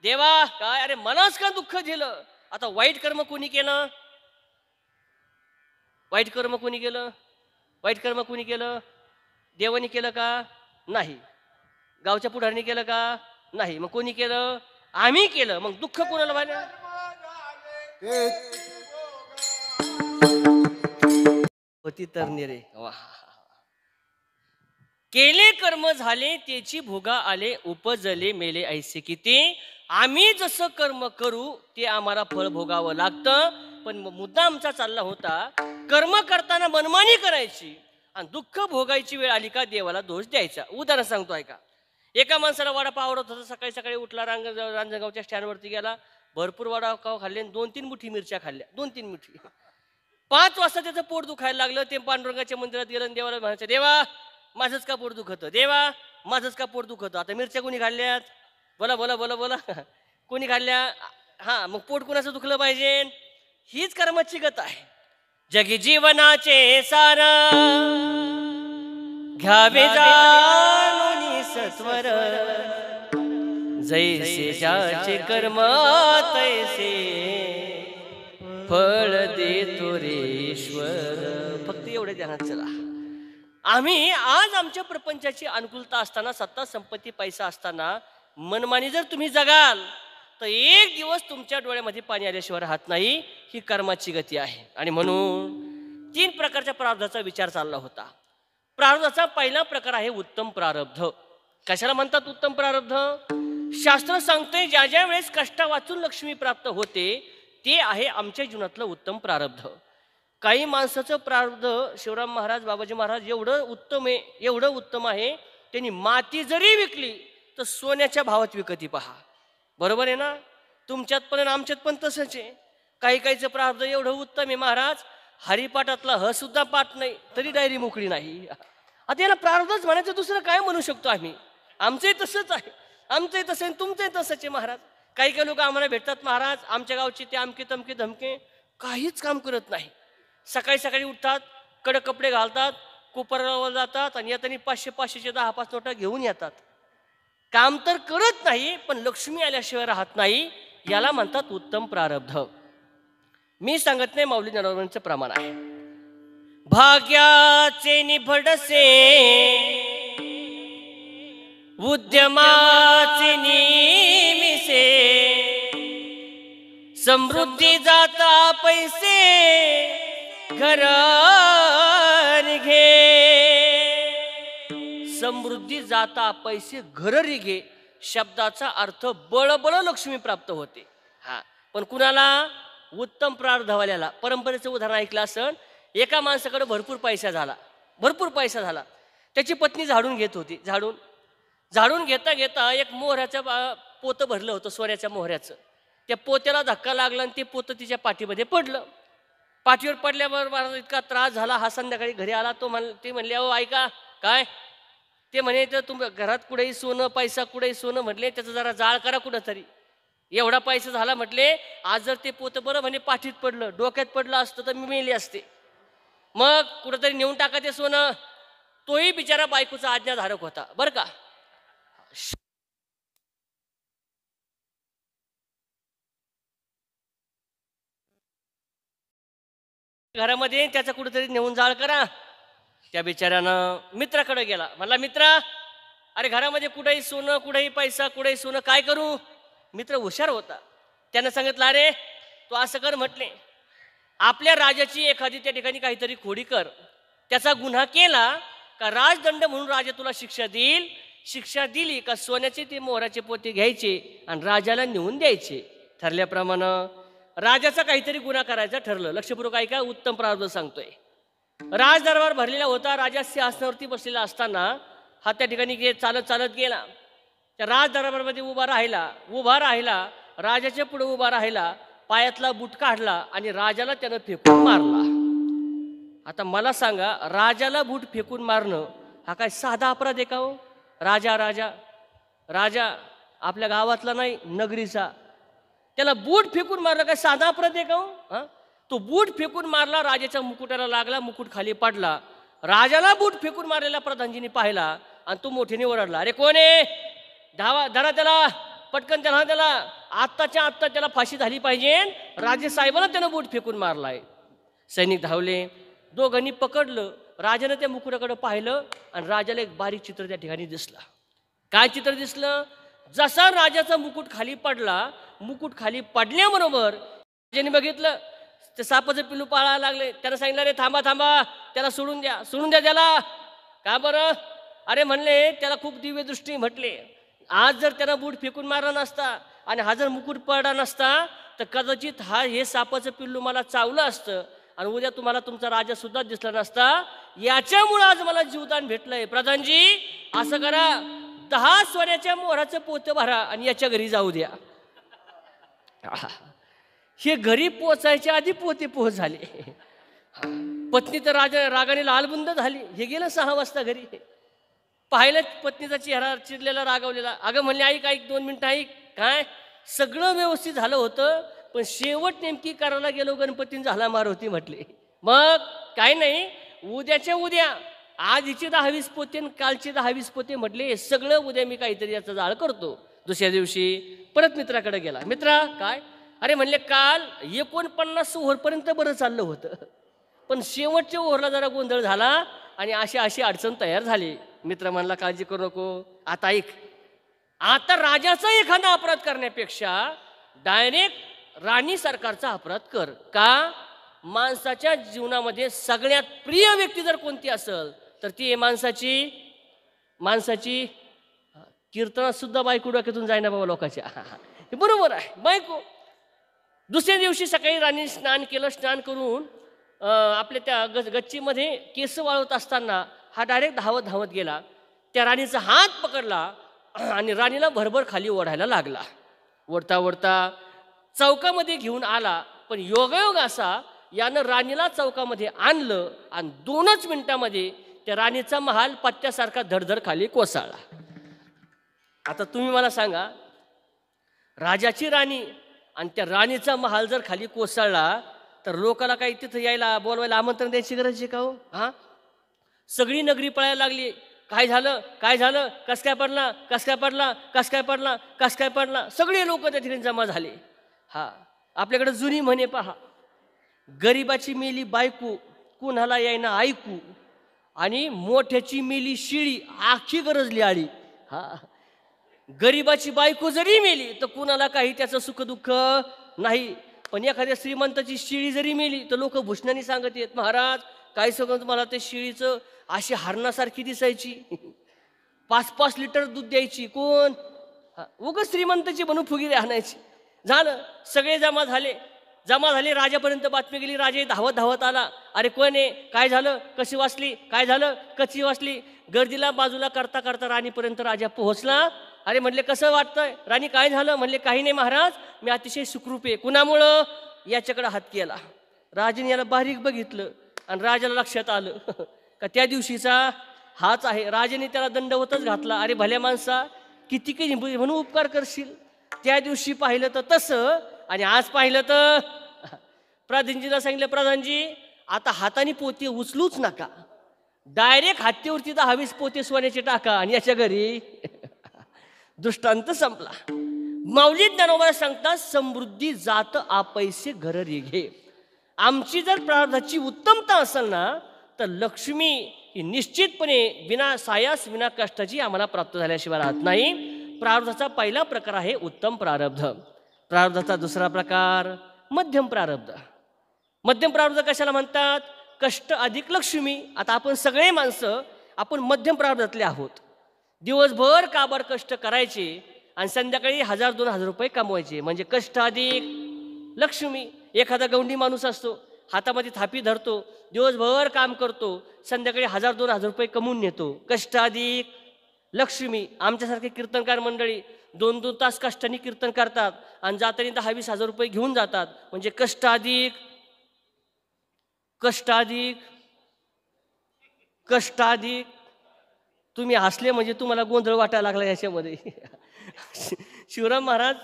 [SPEAKER 2] देवा काय अरे मलाच का दुःख दिलं. आता वाईट कर्म कोणी केलं, वाईट कर्म कोणी केलं, वाईट कर्म कोणी केलं, देवानी केलं का? नाही. गावच्या पुढाऱ्यांनी केलं का? नाही. मग कोणी केलं? आम्ही केलं. मग दुःख कोणाला व्हायला? होती तरणी रे. केले कर्म झाले त्याची भोगा आले उपजले मेले ऐसे किती. आम्ही जसं कर्म करू ते आम्हाला फळ भोगावं लागतं. पण मुद्दा आमचा चालला होता कर्म करताना मनमानी करायची आणि दुःख भोगायची वेळ आली का देवाला दोष द्यायचा. उदाहरण सांगतो ऐका. एका माणसाला वडापाव आवडत होता. सकाळी सकाळी उठला, रांजणगावच्या स्टँडवरती गेला, भरपूर वडापाव खाल्ले, 2-3 मुठी मिरच्या खाल्ल्या, 2-3 मुठी. 5 वाजता त्याचं पोट दुखायला लागलं. ते पांडुरंगाच्या मंदिरात गेलं आणि देवाला म्हणायचं, देवा माझंच का पोट दुखतं, देवा माझंच का पोट दुखतं. आता मिरच्या कोणी खाल्ल्यात, बोला बोला बोला बोला, कोणी खाल्ल्या? हा, मग पोट कोणाचं दुखलं पाहिजे? हीच कर्माची गत आहे. जगी जीवनाचे सार घ्यावे जाणून सत्वर, जैसे ज्याचे कर्म तैसे फळ देतो रे ईश्वर. फक्त एवढे ध्यानात चला. आम्ही आज आमच्या प्रपंचाची अनुकूलता असताना, सत्ता संपत्ती पैसा असताना मनमानी जर तुम्ही जगाल तर एक दिवस तुमच्या डोळ्यामध्ये पाणी आल्याशिवाय राहत नाही. ही कर्माची गती आहे. आणि म्हणून 3 प्रकारच्या प्रारब्धाचा विचार चालला होता. प्रारब्धाचा पहिला प्रकार आहे उत्तम प्रारब्ध. कशाला म्हणतात उत्तम प्रारब्ध? शास्त्र सांगते ज्या ज्या वेळेस कष्टा वाचून लक्ष्मी प्राप्त होते ते आहे आमच्या जीवनातलं उत्तम प्रारब्ध. काही माणसाचं प्रारब्ध शिवराम महाराज, बाबाजी महाराज एवढं उत्तम आहे, एवढं उत्तम आहे, त्यांनी माती जरी विकली तर सोन्याच्या भावात विकती. पहा, बरोबर आहे ना? तुमच्यात पण आमच्यात पण तसंच आहे. काही काहीचं प्रारब्ध एवढं उत्तम आहे महाराज, हरिपाठातला ह सुद्धा पाठ नाही तरी डायरी मोकळी नाही. आता याला प्रारब्धच म्हणायचं, दुसरं काय म्हणू शकतो आम्ही? आमचंही तसंच आहे, आमचंही तसं आहे, तुमचंही तसंच आहे महाराज. काही काही लोक आम्हाला भेटतात, महाराज आमच्या गावचे ते आमके तमके धमके, काहीच काम करत नाही. सकाळी सकाळी उठतात, कडक कपडे घालतात, कोपरावर जातात आणि येताना 500-500चे 10-5 नोटा घेऊन येतात. काम तर करत नाही पण लक्ष्मी आल्याशिवाय राहत नाही. याला म्हणतात उत्तम प्रारब्ध. मी सांगत नाही, माऊली ज्ञानोबांचं प्रमाण आहे. भाग्याचे निभडसे उद्यमाचे निमिसे, समृद्धी जाता पैसे घर घे. समृद्धी जाता पैसे घर रिघे शब्दाचा अर्थ बळबळ लक्ष्मी प्राप्त होते. हा, पण कुणाला? उत्तम प्रारब्धवाल्याला. परंपरेचं उदाहरण ऐकलं असं, एका माणसाकडे भरपूर पैसा झाला. त्याची पत्नी झाडून घेत होती. झाडून घेता घेता एक मोहऱ्याचं पोतं भरलं होतं, सोन्याच्या मोहऱ्याचं. त्या पोत्याला धक्का लागला आणि ते पोतं तिच्या पाठीमध्ये पडलं. पाठीवर पडल्यावर मला इतका त्रास झाला. हा संध्याकाळी घरी आला. ते म्हणले, अहो ऐका, काय? ते म्हणे, तर तुम्ही घरात कुठेही सोनं, पैसा कुठेही सोनं, म्हटले त्याचं जरा जाळ करा कुठं तरी. एवढा पैसा झाला म्हटले, आज जर ते पोतं बरं म्हणे पाठीत पडलं, डोक्यात पडलं असतं तर मी मेली असते. मग कुठंतरी नेऊन टाका ते सोनं. तोही बिचारा बायकोचा आज्ञाधारक होता बरं का. घरामध्ये त्याचा कुठेतरी नेऊन जाळ करा. त्या बिचाऱ्यानं मित्राकडे गेला. म्हणला, मित्रा अरे घरामध्ये कुठेही सोनं, कुठेही पैसा, कुठेही सोनं, काय करू? मित्र हुशार होता. त्यानं सांगितलं, अरे तू असं कर म्हटले, आपल्या राजाची एखादी त्या ठिकाणी काहीतरी खोडी कर. त्याचा गुन्हा केला का राजदंड म्हणून राजा तुला शिक्षा देईल. शिक्षा दिली का सोन्याचे ते मोहराचे पोते घ्यायचे आणि राजाला नेऊन द्यायचे. ठरल्याप्रमाणे राजाचा काहीतरी गुन्हा करायचा ठरलं. लक्षपूर्वक ऐका, उत्तम प्रारब्ध सांगतोय. राजदरबार भरलेला होता. राजा सिंहासनावरती बसलेला असताना हा त्या ठिकाणी चालत चालत गेला. त्या राजदरबारमध्ये उभा राहिला. राजाच्या पुढे उभा राहिला. पायातला बूट काढला आणि राजाला त्यानं फेकून मारला. आता मला सांगा, राजाला बूट फेकून मारणं हा काय साधा अपराध आहे का हो? राजा आपल्या गावातला नाही, नगरीचा. त्याला बूट फेकून मारलं काय साधा अपराध आहे का हो? हा, तो बूट फेकून मारला. राजाच्या मुकुटाला लागला, मुकुट खाली पडला. राजाला बूट फेकून मारलेला प्रधानजीने पाहिला आणि तो मोठ्याने ओरडला, अरे कोण आहे? धरा त्याला, पटकन त्याला आत्ताच्या आत्ता त्याला फाशी झाली पाहिजे. राजे साहेबांना त्यानं बूट फेकून मारलाय. सैनिक धावले, दोघांनी पकडलं. राजानं त्या मुकुटाकडे पाहिलं आणि राजाला एक बारीक चित्र त्या ठिकाणी दिसलं. काय चित्र दिसलं? जसा राजाचा मुकुट खाली पडला, मुकुट खाली पडल्याबरोबर राजाने बघितलं ते सापाचं पिल्लू पाळायला लागले. त्यानं सांगितलं, अरे थांबा, त्याला सोडून द्या त्याला. का बरं? अरे म्हणले त्याला खूप दिव्य दृष्टी म्हटले. आज जर त्यानं बूट फेकून मारला नसता आणि हा जर मुकुट पडला नसता तर कदाचित हे सापाचं पिल्लू मला चावलं असतं आणि उद्या तुम्हाला तुमचा राजा सुद्धा दिसला नसता. याच्यामुळे आज मला जीवदान भेटलंय. प्रधानजी असं करा, 10 सोन्याच्या मोहराचं पोतं भरा आणि याच्या घरी जाऊ द्या. हे घरी पोचायच्या आधी पोते पोच झाले. पत्नी तर रागाने लालबुंद झाली. हे गेलं 6 वाजता घरी. पाहिलं पत्नीचा चेहरा चिडलेला, रागावलेला. अगं म्हणले ऐक 2 मिनिटं ऐक. काय सगळं व्यवस्थित झालं होतं, पण शेवट नेमकी करायला गेलो गणपतीन झाला मार होती म्हटले. मग काय नाही, उद्याच्या उद्या आज हिची 10-20 पोते आणि कालची 10-20 पोते म्हटले. सगळं उद्या मी काहीतरी याचं जाळ करतो. दुसऱ्या दिवशी परत मित्राकडे गेला. मित्रा काय? अरे म्हणले काल 49 ओव्हरपर्यंत बरं चाललं होतं, पण शेवटच्या ओव्हरला जरा गोंधळ झाला आणि अशी अडचण तयार झाली. मित्र म्हणला काळजी करू नको. आता ऐक, आता राजाचा एखादा अपराध करण्यापेक्षा डायरेक्ट राणी सरकारचा अपराध कर. का? माणसाच्या जीवनामध्ये सगळ्यात प्रिय व्यक्ती जर कोणती असेल तर ती माणसाची कीर्तनात सुद्धा बायको डोक्यातून जाईना बाबा लोकांच्या. हे बरोबर आहे, बायको. दुसऱ्या दिवशी सकाळी राणी स्नान केलं. स्नान करून आपल्या त्या गच्चीमध्ये केस वाळवत असताना हा डायरेक्ट धावत गेला. त्या राणीचा हात पकडला आणि राणीला भरभर खाली ओढायला लागला. ओढता चौकामध्ये घेऊन आला. पण योगायोग असा, यानं राणीला चौकामध्ये आणलं आणि 2च मिनिटामध्ये त्या राणीचा महाल पत्त्यासारखा धडधड खाली कोसळला. आता तुम्ही मला सांगा, राजाची राणी आणि त्या राणीचा महाल जर खाली कोसळला तर लोकाला काही तिथं यायला बोलवायला आमंत्रण द्यायची गरज आहे का हो? हा, सगळी नगरी पळायला लागली. काय झालं, कस काय पडला. सगळे लोक त्या ठिकाणी जमा झाले. हा, आपल्याकडे जुनी म्हणे पहा, गरीबाची मेली बायको कुणाला यायना ऐकू, आणि मोठ्याची मेली शिळी आखी गरजली आळी. हा, गरीबाची बायको जरी मेली तर कुणाला काही त्याचं सुखदुःख नाही, पण एखाद्या श्रीमंताची शिळी जरी मेली तर लोक भूषणाने सांगत येत, महाराज काय सांगत मला ते शिळीचं अशी हरणासारखी दिसायची, 5-5 लिटर दूध द्यायची. कोण? उगाच श्रीमंताची बनू फुगिरी आणायची. झालं, सगळे जमा झाले. राजापर्यंत बातमी गेली. राजे धावत आला. अरे कोण आहे? काय झालं? कशी वाचली? काय झालं? कशी वाचली? गर्दीला बाजूला करता राणीपर्यंत राजा पोहोचला. अरे म्हणले कसं वाटतंय? राणी काय झालं? म्हणले काही नाही महाराज, मी अतिशय सुखरूप आहे. कुणामुळं? याच्याकडे हात केला. राजाने याला बारीक बघितलं आणि राजाला लक्षात आलं का त्या दिवशीचा हाच आहे. राजाने त्याला दंडवतच घातला. अरे भल्या माणसा, किती म्हणून उपकार करशील? त्या दिवशी पाहिलं तर तसं आणि आज पाहिलं तर. प्रधानजीला सांगितलं, प्रधानजी आता हाताने पोते उचलूच नका, डायरेक्ट हत्तीवरती 10-20 पोते सोन्याचे टाका आणि याच्या घरी. दृष्टांत संपला. माऊली ज्ञानोबा सांगतात, समृद्धी जात आपैसे घर रिघे. आमची जर प्रारब्धाची उत्तमता असेल ना तर लक्ष्मी ही निश्चितपणे विना सायास विना कष्टाची आम्हाला प्राप्त झाल्याशिवाय राहत नाही. प्रारब्धाचा पहिला प्रकार आहे उत्तम प्रारब्ध. प्रारब्धाचा दुसरा प्रकार मध्यम प्रारब्ध. मध्यम प्रारब्ध कशाला म्हणतात? कष्ट अधिक लक्ष्मी. आता आपण सगळे माणसं आपण मध्यम प्रारब्धातले आहोत. दिवसभर काबाड कष्ट करायचे आणि संध्याकाळी 1000-2000 रुपये कमवायचे, म्हणजे कष्ट अधिक लक्ष्मी. एखादा गौंडी माणूस असतो, हातामध्ये थापी धरतो, दिवसभर काम करतो, संध्याकाळी 1000-2000 रुपये कमवून नेतो, कष्ट अधिक लक्ष्मी. आमच्यासारखे कीर्तनकार मंडळी 2-2 तास कष्टाने कीर्तन करतात आणि जाताना 10-20 हजार रुपये घेऊन जातात, म्हणजे कष्ट अधिक. तुम्ही हसले म्हणजे तुम्हाला गोंधळ वाटायला लागला याच्यामध्ये. शिवराम महाराज,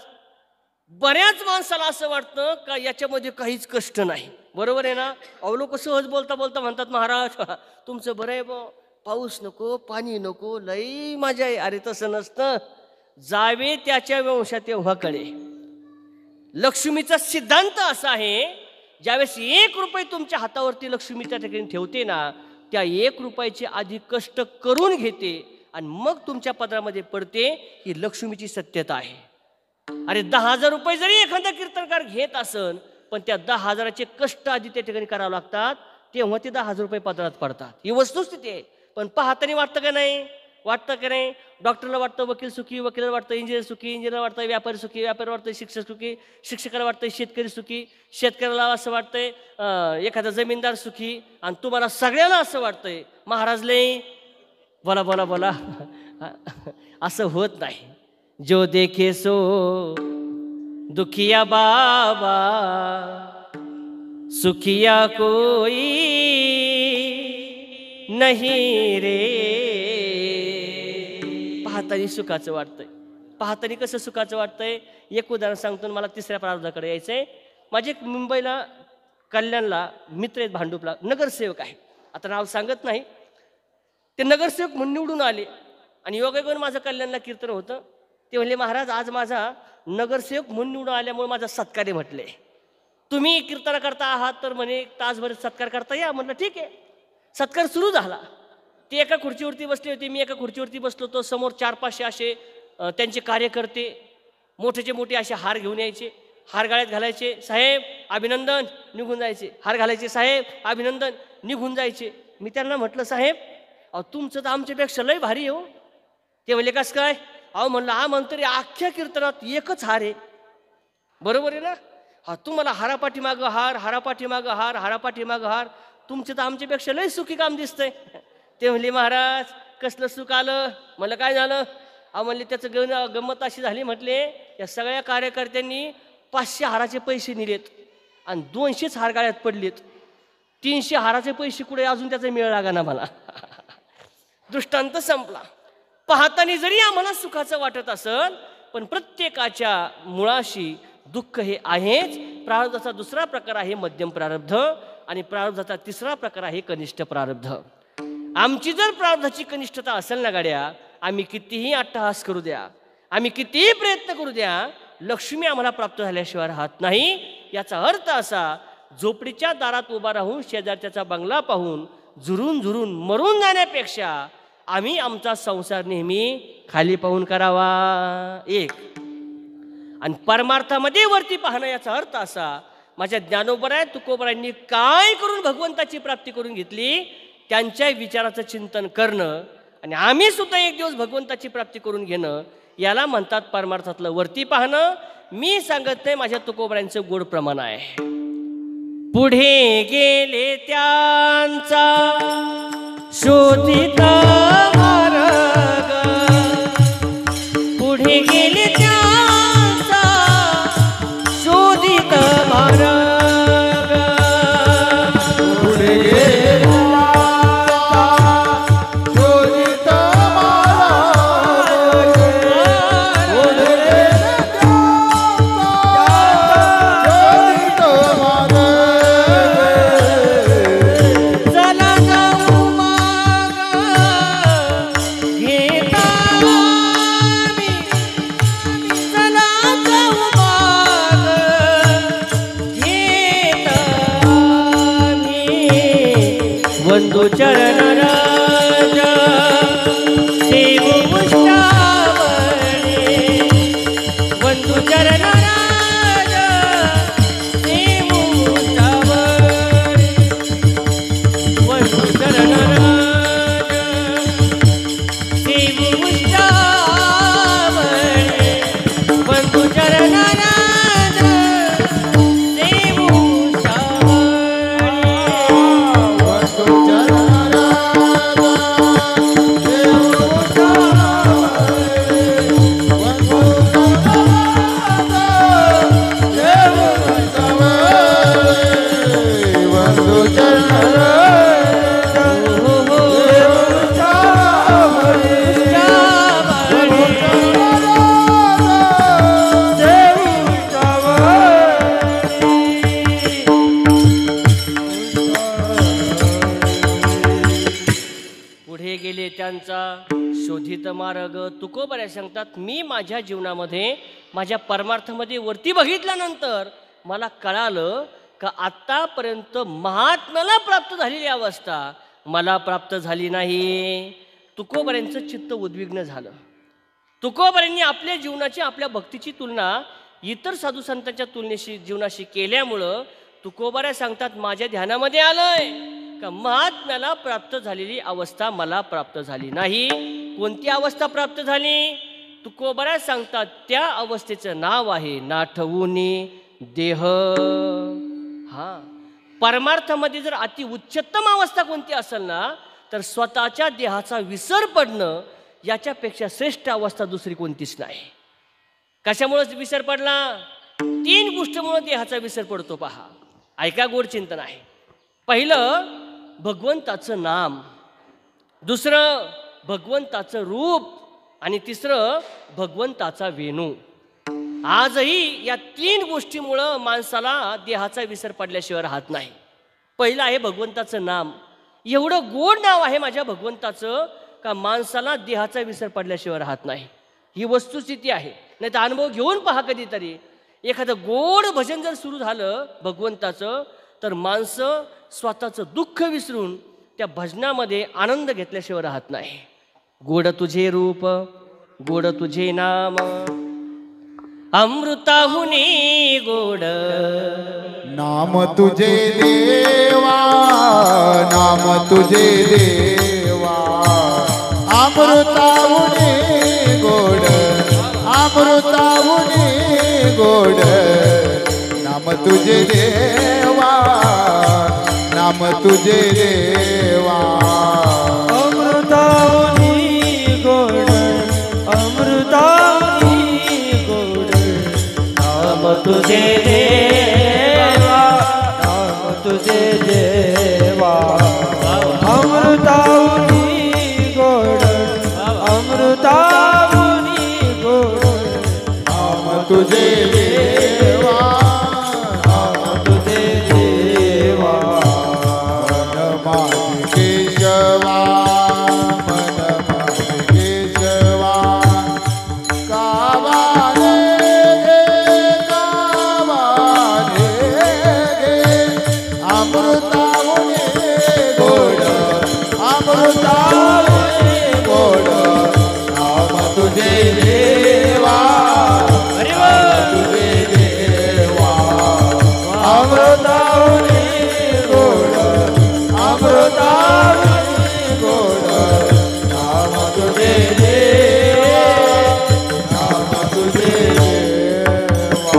[SPEAKER 2] बऱ्याच माणसाला असं वाटतं का याच्यामध्ये काहीच कष्ट नाही. बरोबर आहे ना? अहो लोक सहज बोलता म्हणतात, महाराज तुमचं बरं आहे बा, पाऊस नको, पाणी नको, लई मजा आहे. अरे तसं नसतं. जावे त्याच्या वंशात तेव्हा कळे. लक्ष्मीचा सिद्धांत असा आहे, ज्यावेळेस 1 रुपये तुमच्या हातावरती लक्ष्मी त्या ठिकाणी ठेवते ना, त्या 1 रुपयाचे आधी कष्ट करून घेते आणि मग तुमच्या पदरामध्ये पडते. ही लक्ष्मीची सत्यता आहे. अरे 10,000 रुपये जरी एखादा कीर्तनकार घेत असन, पण त्या 10,000चे कष्ट आधी त्या ठिकाणी करावं लागतात, तेव्हा ते 10,000 रुपये पदरात पडतात. ही वस्तुस्थिती आहे. पण पाहताना वाटतं का नाही? डॉक्टरला वाटतं वकील सुखी, वकिलाला वाटतं इंजिनियर सुखी, इंजिनियर वाटतं व्यापारी सुखी, व्यापारी वाटतं शिक्षक सुखी, शिक्षकाला वाटतं शेतकरी सुखी, शेतकऱ्याला असं वाटतंय एखादा जमीनदार सुखी, आणि तुम्हाला सगळ्याला असं वाटतंय महाराज लय बोला. असं होत नाही. जो देखे सो दुखिया बाबा, सुखिया कोई नहीं रे. पाहतानी सुखाचं वाटतंय. पाहतानी कसं सुखाचं वाटतंय? एक उदाहरण सांगतो, मला तिसऱ्या प्रारब्धाकडे यायचंय. माझे एक मुंबईला कल्याणला मित्र आहेत, भांडूपला नगरसेवक आहे. आता नाव सांगत नाही. ते नगरसेवक म्हणून निवडून आले आणि योगायोगाने माझं कल्याणला कीर्तन होतं. ते म्हणले, महाराज आज माझा नगरसेवक म्हणून निवडून आल्यामुळे माझा सत्कार म्हटले. तुम्ही कीर्तन करता आहात तर म्हणे तासभर सत्कार करता या. म्हटलं ठीक आहे. सत्कार सुरू झाला. ते एका खुर्चीवरती बसले होते, मी एका खुर्चीवरती बसलो होतो. समोर 400-500 असे त्यांचे कार्यकर्ते मोठेचे मोठे असे हार घेऊन यायचे. हार गाळ्यात घालायचे, साहेब अभिनंदन, निघून जायचे. हार घालायचे, साहेब अभिनंदन, निघून जायचे. मी त्यांना म्हटलं, साहेब अहो तुमचं तर आमच्यापेक्षा लय भारी हो. ते म्हणले, कसं काय? अहो म्हणलं, हा म्हणतो रे अख्ख्या कीर्तनात एकच हार आहे. बरोबर आहे ना? हा तुम्हाला हारापाठीमागं हार, हारापाठीमागं हार, हारापाठीमागं हार. तुमचं तर आमच्यापेक्षा लय सुखी काम दिसतंय. ते म्हणले, महाराज कसलं सुख आलं? म्हणलं काय झालं? अहो म्हणले, त्याचं गंमत अशी झाली. म्हटले, या सगळ्या कार्यकर्त्यांनी 500 हाराचे पैसे नेलेत आणि 200च हार गाळ्यात पडलेत. 300 हाराचे पैसे कुठे अजून त्याचा मेळ लागा ना मला. दृष्टांत संपला. पाहताना जरी आम्हाला सुखाचं वाटत असेल, पण प्रत्येकाच्या मुळाशी दुःख हे आहेच. प्रारब्धाचा दुसरा प्रकार आहे मध्यम प्रारब्ध आणि प्रारब्धाचा तिसरा प्रकार आहे कनिष्ठ प्रारब्ध. आमची जर प्रारब्धाची कनिष्ठता असेल ना गाड्या, आम्ही कितीही अट्टहास करू द्या, आम्ही कितीही प्रयत्न करू द्या, लक्ष्मी आम्हाला प्राप्त झाल्याशिवाय राहत नाही. याचा अर्थ असा, झोपडीच्या दारात उभा राहून शेजारच्याचा बंगला पाहून झुरून झुरून मरून जाण्यापेक्षा आम्ही आमचा संसार नेहमी खाली पाहून करावा. एक. आणि परमार्थामध्ये वरती पाहणं याचा अर्थ असा, माझ्या ज्ञानोबराय तुकोबरायांनी काय करून भगवंताची प्राप्ती करून घेतली त्यांच्या विचाराचं चिंतन करणं आणि आम्ही सुद्धा एक दिवस भगवंताची प्राप्ती करून घेणं, याला म्हणतात परमार्थातलं वरती पाहणं. मी सांगत नाही, माझ्या तुकोबरायांचं गोड प्रमाण आहे. पुढे गेले त्यांचा शोधित मार्ग, पुढे गेले त्यांचा शोधित मार्ग,
[SPEAKER 3] पुढे गेले शोधित मार्ग, पुढे गेले शोधित मार्ग.
[SPEAKER 2] चला जाऊ माग घेता मी, चला जाऊ माग घेता मी. वंदू चरण राज देव उष्टावणे, वंदू चरण राज देव उष्टावणे, वंदू चरण राज देव उष्टावणे, वंदू चरण राज देव उष्टावणे.
[SPEAKER 3] वंदू चरण राजा देव उष्टावणे, वंदू चरण राजा देव उष्टावणे, वंदू चरण राजा देव उष्टावणे, वंदू चरण राजा देव
[SPEAKER 2] पुढे गेले त्यांचा शोधित मार्ग. तुकोबऱ्या सांगतात, मी माझ्या जीवनामध्ये माझ्या परमार्थामध्ये वरती बघितल्यानंतर मला कळालं का आत्तापर्यंत महात्म्याला प्राप्त झालेली अवस्था मला प्राप्त झाली नाही. तुकोबऱ्यांचं चित्त उद्विग्न झालं. तुकोबऱ्यांनी आपल्या जीवनाची, आपल्या भक्तीची तुलना इतर साधू संतांच्या तुलनेशी जीवनाशी केल्यामुळं तुकोबऱ्या सांगतात, माझ्या ध्यानामध्ये आलंय का महात्म्याला प्राप्त झालेली अवस्था मला प्राप्त झाली नाही. कोणती अवस्था प्राप्त झाली? तुकोबऱ्या सांगतात, त्या अवस्थेचं नाव आहे नाठवुनी देह. हा, परमार्थामध्ये जर अति उच्चतम अवस्था कोणती असेल ना, तर स्वतःच्या देहाचा विसर पडणं, याच्यापेक्षा श्रेष्ठ अवस्था दुसरी कोणतीच नाही. कशामुळे विसर पडला? 3 गोष्टीमुळे देहाचा विसर पडतो. पहा, ऐका, गोड चिंतन आहे. पहिलं भगवंताचं नाम, दुसरं भगवंताचं रूप आणि तिसरं भगवंताचा वेणू. आजही या 3 गोष्टीमुळं माणसाला देहाचा विसर पडल्याशिवाय राहत नाही. पहिलं आहे भगवंताचं नाम. एवढं गोड नाव आहे माझ्या भगवंताचं का माणसाला देहाचा विसर पडल्याशिवाय राहत नाही. ही वस्तुस्थिती आहे. नाही तर अनुभव घेऊन पहा कधीतरी. एखादं गोड भजन जर सुरू झालं भगवंताचं तर माणसं स्वतःचं दुःख विसरून त्या भजनामध्ये आनंद घेतल्याशिवाय राहत नाही. गोड तुझे रूप, गोड तुझे नाम, अमृताहुनी गोड
[SPEAKER 3] नाम तुझे देवा, नाम तुझे देवा, अमृताहुनी गोड, अमृताहुनी गोड, नाम तुझे देवा, नाम तुझे देवा,
[SPEAKER 1] अमृताहुनी गोड, अमृताहुनी गोड, नाम तुझे देवा, नाम तुझे देवा, अमृताहुनी गोड, अमृताहुनी गोड,
[SPEAKER 3] नाम तुझे देवा, नाम तुझे देवा, मन माझे केशवा, मन माझे केशवा, गावाने गे, गावाने गे, अमृताहुनी गोड, अमृताहुनी गोड, नाम तुझे देवा, तुझे देवा, अमृताहुनी गोड, अमृताहुनी गोड, नाम तुझे देवा, नाम तुझे देवा.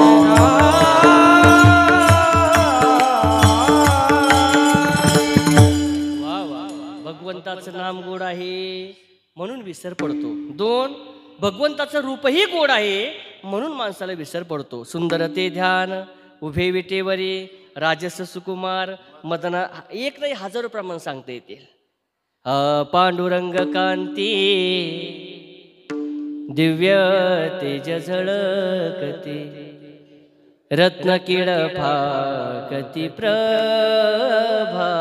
[SPEAKER 2] वा वा, भगवंताचं नाम गोड आहे म्हणून विसर पडतो. 2, भगवंताचं रूपही गोड आहे म्हणून माणसाला विसर पडतो. सुंदर ते ध्यान, उभे विटेवरी, राजस सुकुमार, मदना, एक नाही हजारो प्रमाण सांगता येतील. पांडुरंग कांती, दिव्य तेज झळकते, रत्न किड फाकती प्रभा,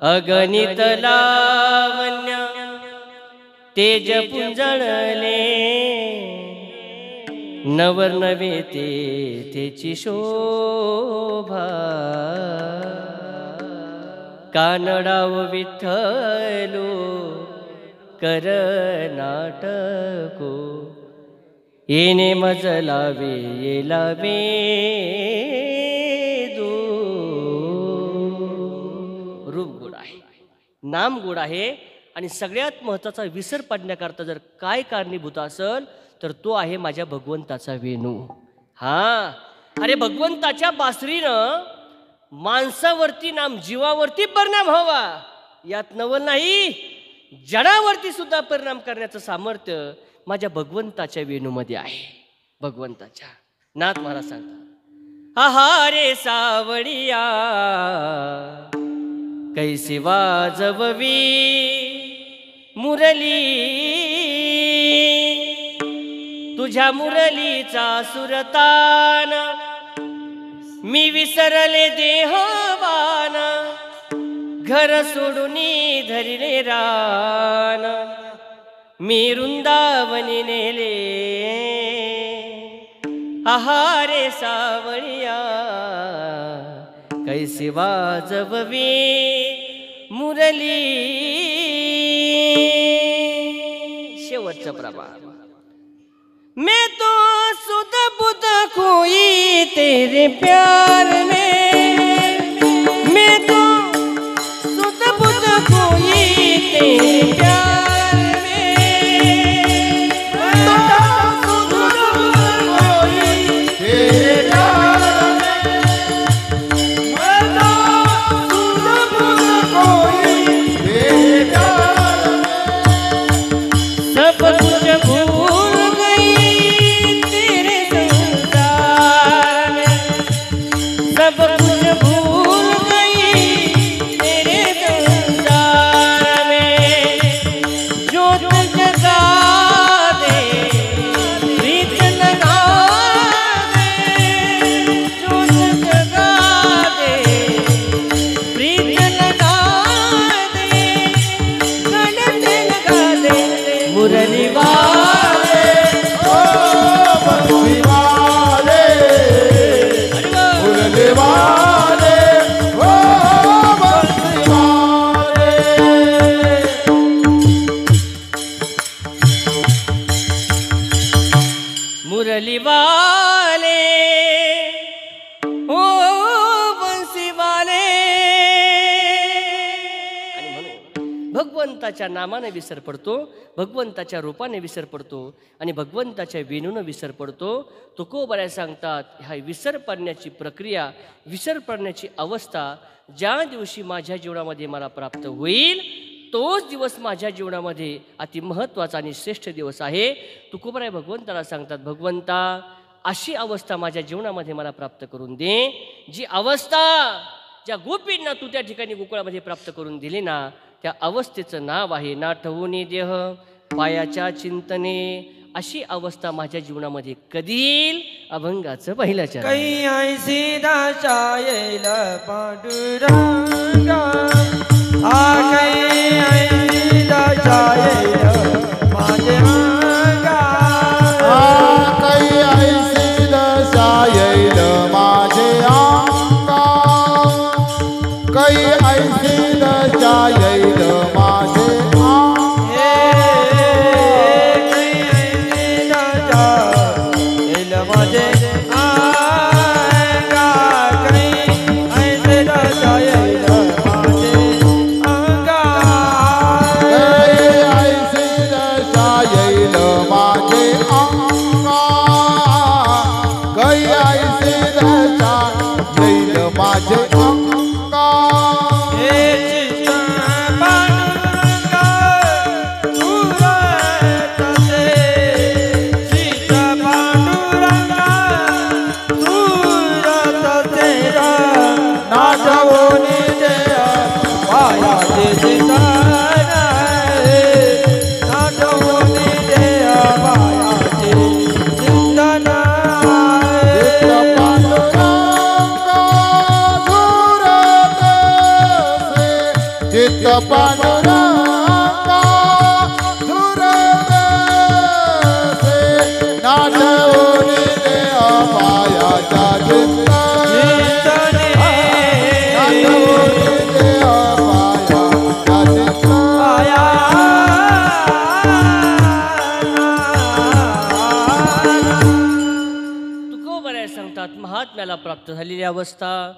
[SPEAKER 2] अगणित लावण्य तेज पुंजळले, नवर नवे तेची शोभा, कानडाव विठ्ठलो कर नाटको, येणे मजलावे येलावे दो. रूप गोड आहे, नाम गोड आहे आणि सगळ्यात महत्त्वाचा विसर पडण्याकरता जर काय कारणीभूत असेल तर तो आहे माझ्या भगवंताचा वेणू. हा, अरे भगवंताच्या बासरीनं माणसावरती नाम जीवावरती परिणाम व्हावा यात नवल नाही, जडावरती सुद्धा परिणाम करण्याचं सामर्थ्य माझ्या भगवंताच्या वेणूमध्ये आहे. भगवंताच्या नाथ महाराज सांगतात, आहा रे सावळिया कैसी वाजववी मुरली, तुझ्या मुरलीचा सुरतान मी विसरले देहवान, घर सोडूनी धरिले रान, मी वृंदावनी नेले, आहारे सावळिया कैसी वाजववी मुरली. शेवटचं प्रमाण, मैं तो सुध बुध खोई तेरे प्यार में, मैं तो सुध बुध खोई तेरे प्यार में, मैं तो सुध बुध खोई तेरे प्यार में, मैं तो सुध बुध खोई तेरे प्यार भगवंताच्या नामाने विसर पडतो, भगवंताच्या रूपाने विसर पडतो आणि भगवंताच्या वेणूनं विसर पडतो. तुकोबराय सांगतात ह्या विसर पडण्याची प्रक्रिया, विसर पडण्याची अवस्था ज्या दिवशी माझ्या जीवनामध्ये मला प्राप्त होईल तोच दिवस माझ्या जीवनामध्ये अति महत्त्वाचा आणि श्रेष्ठ दिवस आहे. तुकोबराय भगवंताला सांगतात, भगवंता अशी अवस्था माझ्या जीवनामध्ये मला प्राप्त करून दे, जी अवस्था ज्या गोपींना तू त्या ठिकाणी गोकुळामध्ये प्राप्त करून दिली ना, त्या अवस्थेचं नाव आहे नाठवूनी देह पायाच्या चिंतने. अशी अवस्था माझ्या जीवनामध्ये कधी येईल? अभंगाचं पहिलं चरण.
[SPEAKER 3] कै ऐसी दशा येईल पांडुरंगा, कै ऐसी दशा येईल माझे अंगा,
[SPEAKER 1] कै ऐसी दशा येईल माझे अंगा, कै ऐसी दशा येईल माझे पांडुरंगा धुरते नाठवूनी देह पायाच्या चिंतने, नाठवूनी देह पायाच्या चिंतने.
[SPEAKER 2] तुकोबराय सांगतात महात्म्याला प्राप्त झालेली अवस्था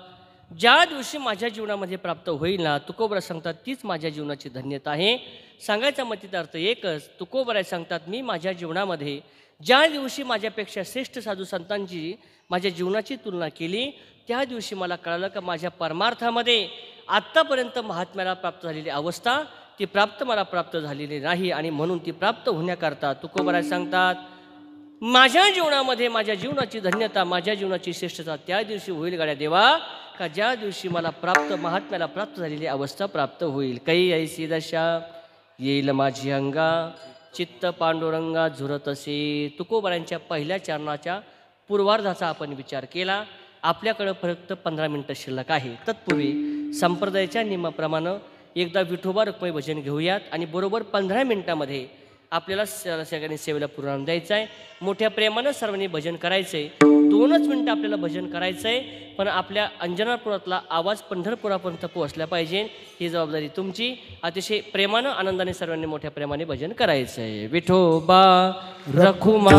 [SPEAKER 2] ज्या दिवशी माझ्या जीवनामध्ये प्राप्त होईल ना, तुकोबराय सांगतात तीच माझ्या जीवनाची धन्यता आहे. सांगायचा मतीचा अर्थ एकच. तुकोबराय सांगतात मी माझ्या जीवनामध्ये ज्या दिवशी माझ्यापेक्षा श्रेष्ठ साधू संतांची माझ्या जीवनाची तुलना केली, त्या दिवशी मला कळालं का माझ्या परमार्थामध्ये आत्तापर्यंत महात्म्याला प्राप्त झालेली अवस्था ती मला प्राप्त झालेली नाही. आणि म्हणून ती प्राप्त होण्याकरता तुकोबराय सांगतात माझ्या जीवनामध्ये माझ्या जीवनाची धन्यता, माझ्या जीवनाची श्रेष्ठता त्या दिवशी होईल गाड्या देवा, का ज्या दिवशी मला महात्म्याला प्राप्त झालेली अवस्था प्राप्त होईल. कै ऐसी दशा येईल माझी अंगा, चित्त पांडुरंगा झुरत असे. तुकोबरायांच्या पहिल्या चरणाच्या पूर्वार्धाचा आपण विचार केला. आपल्याकडं फक्त 15 मिनटं शिल्लक आहे. तत्पूर्वी संप्रदायाच्या नियमाप्रमाणे एकदा विठोबा रुक्मिणी भजन घेऊयात आणि बरोबर 15 मिनटामध्ये आपल्याला सगळ्यांनी सेवेला पूर्ण द्यायचं आहे. मोठ्या प्रेमानं सर्वांनी भजन करायचं आहे. 2च मिनटं आपल्याला भजन करायचं आहे, पण आपल्या अंजनापुरातला आवाज पंढरपुरापर्यंत पोहोचला पाहिजे. ही जबाबदारी तुमची. अतिशय प्रेमानं आनंदाने सर्वांनी मोठ्या प्रेमाने भजन करायचं आहे. विठोबा रखुमा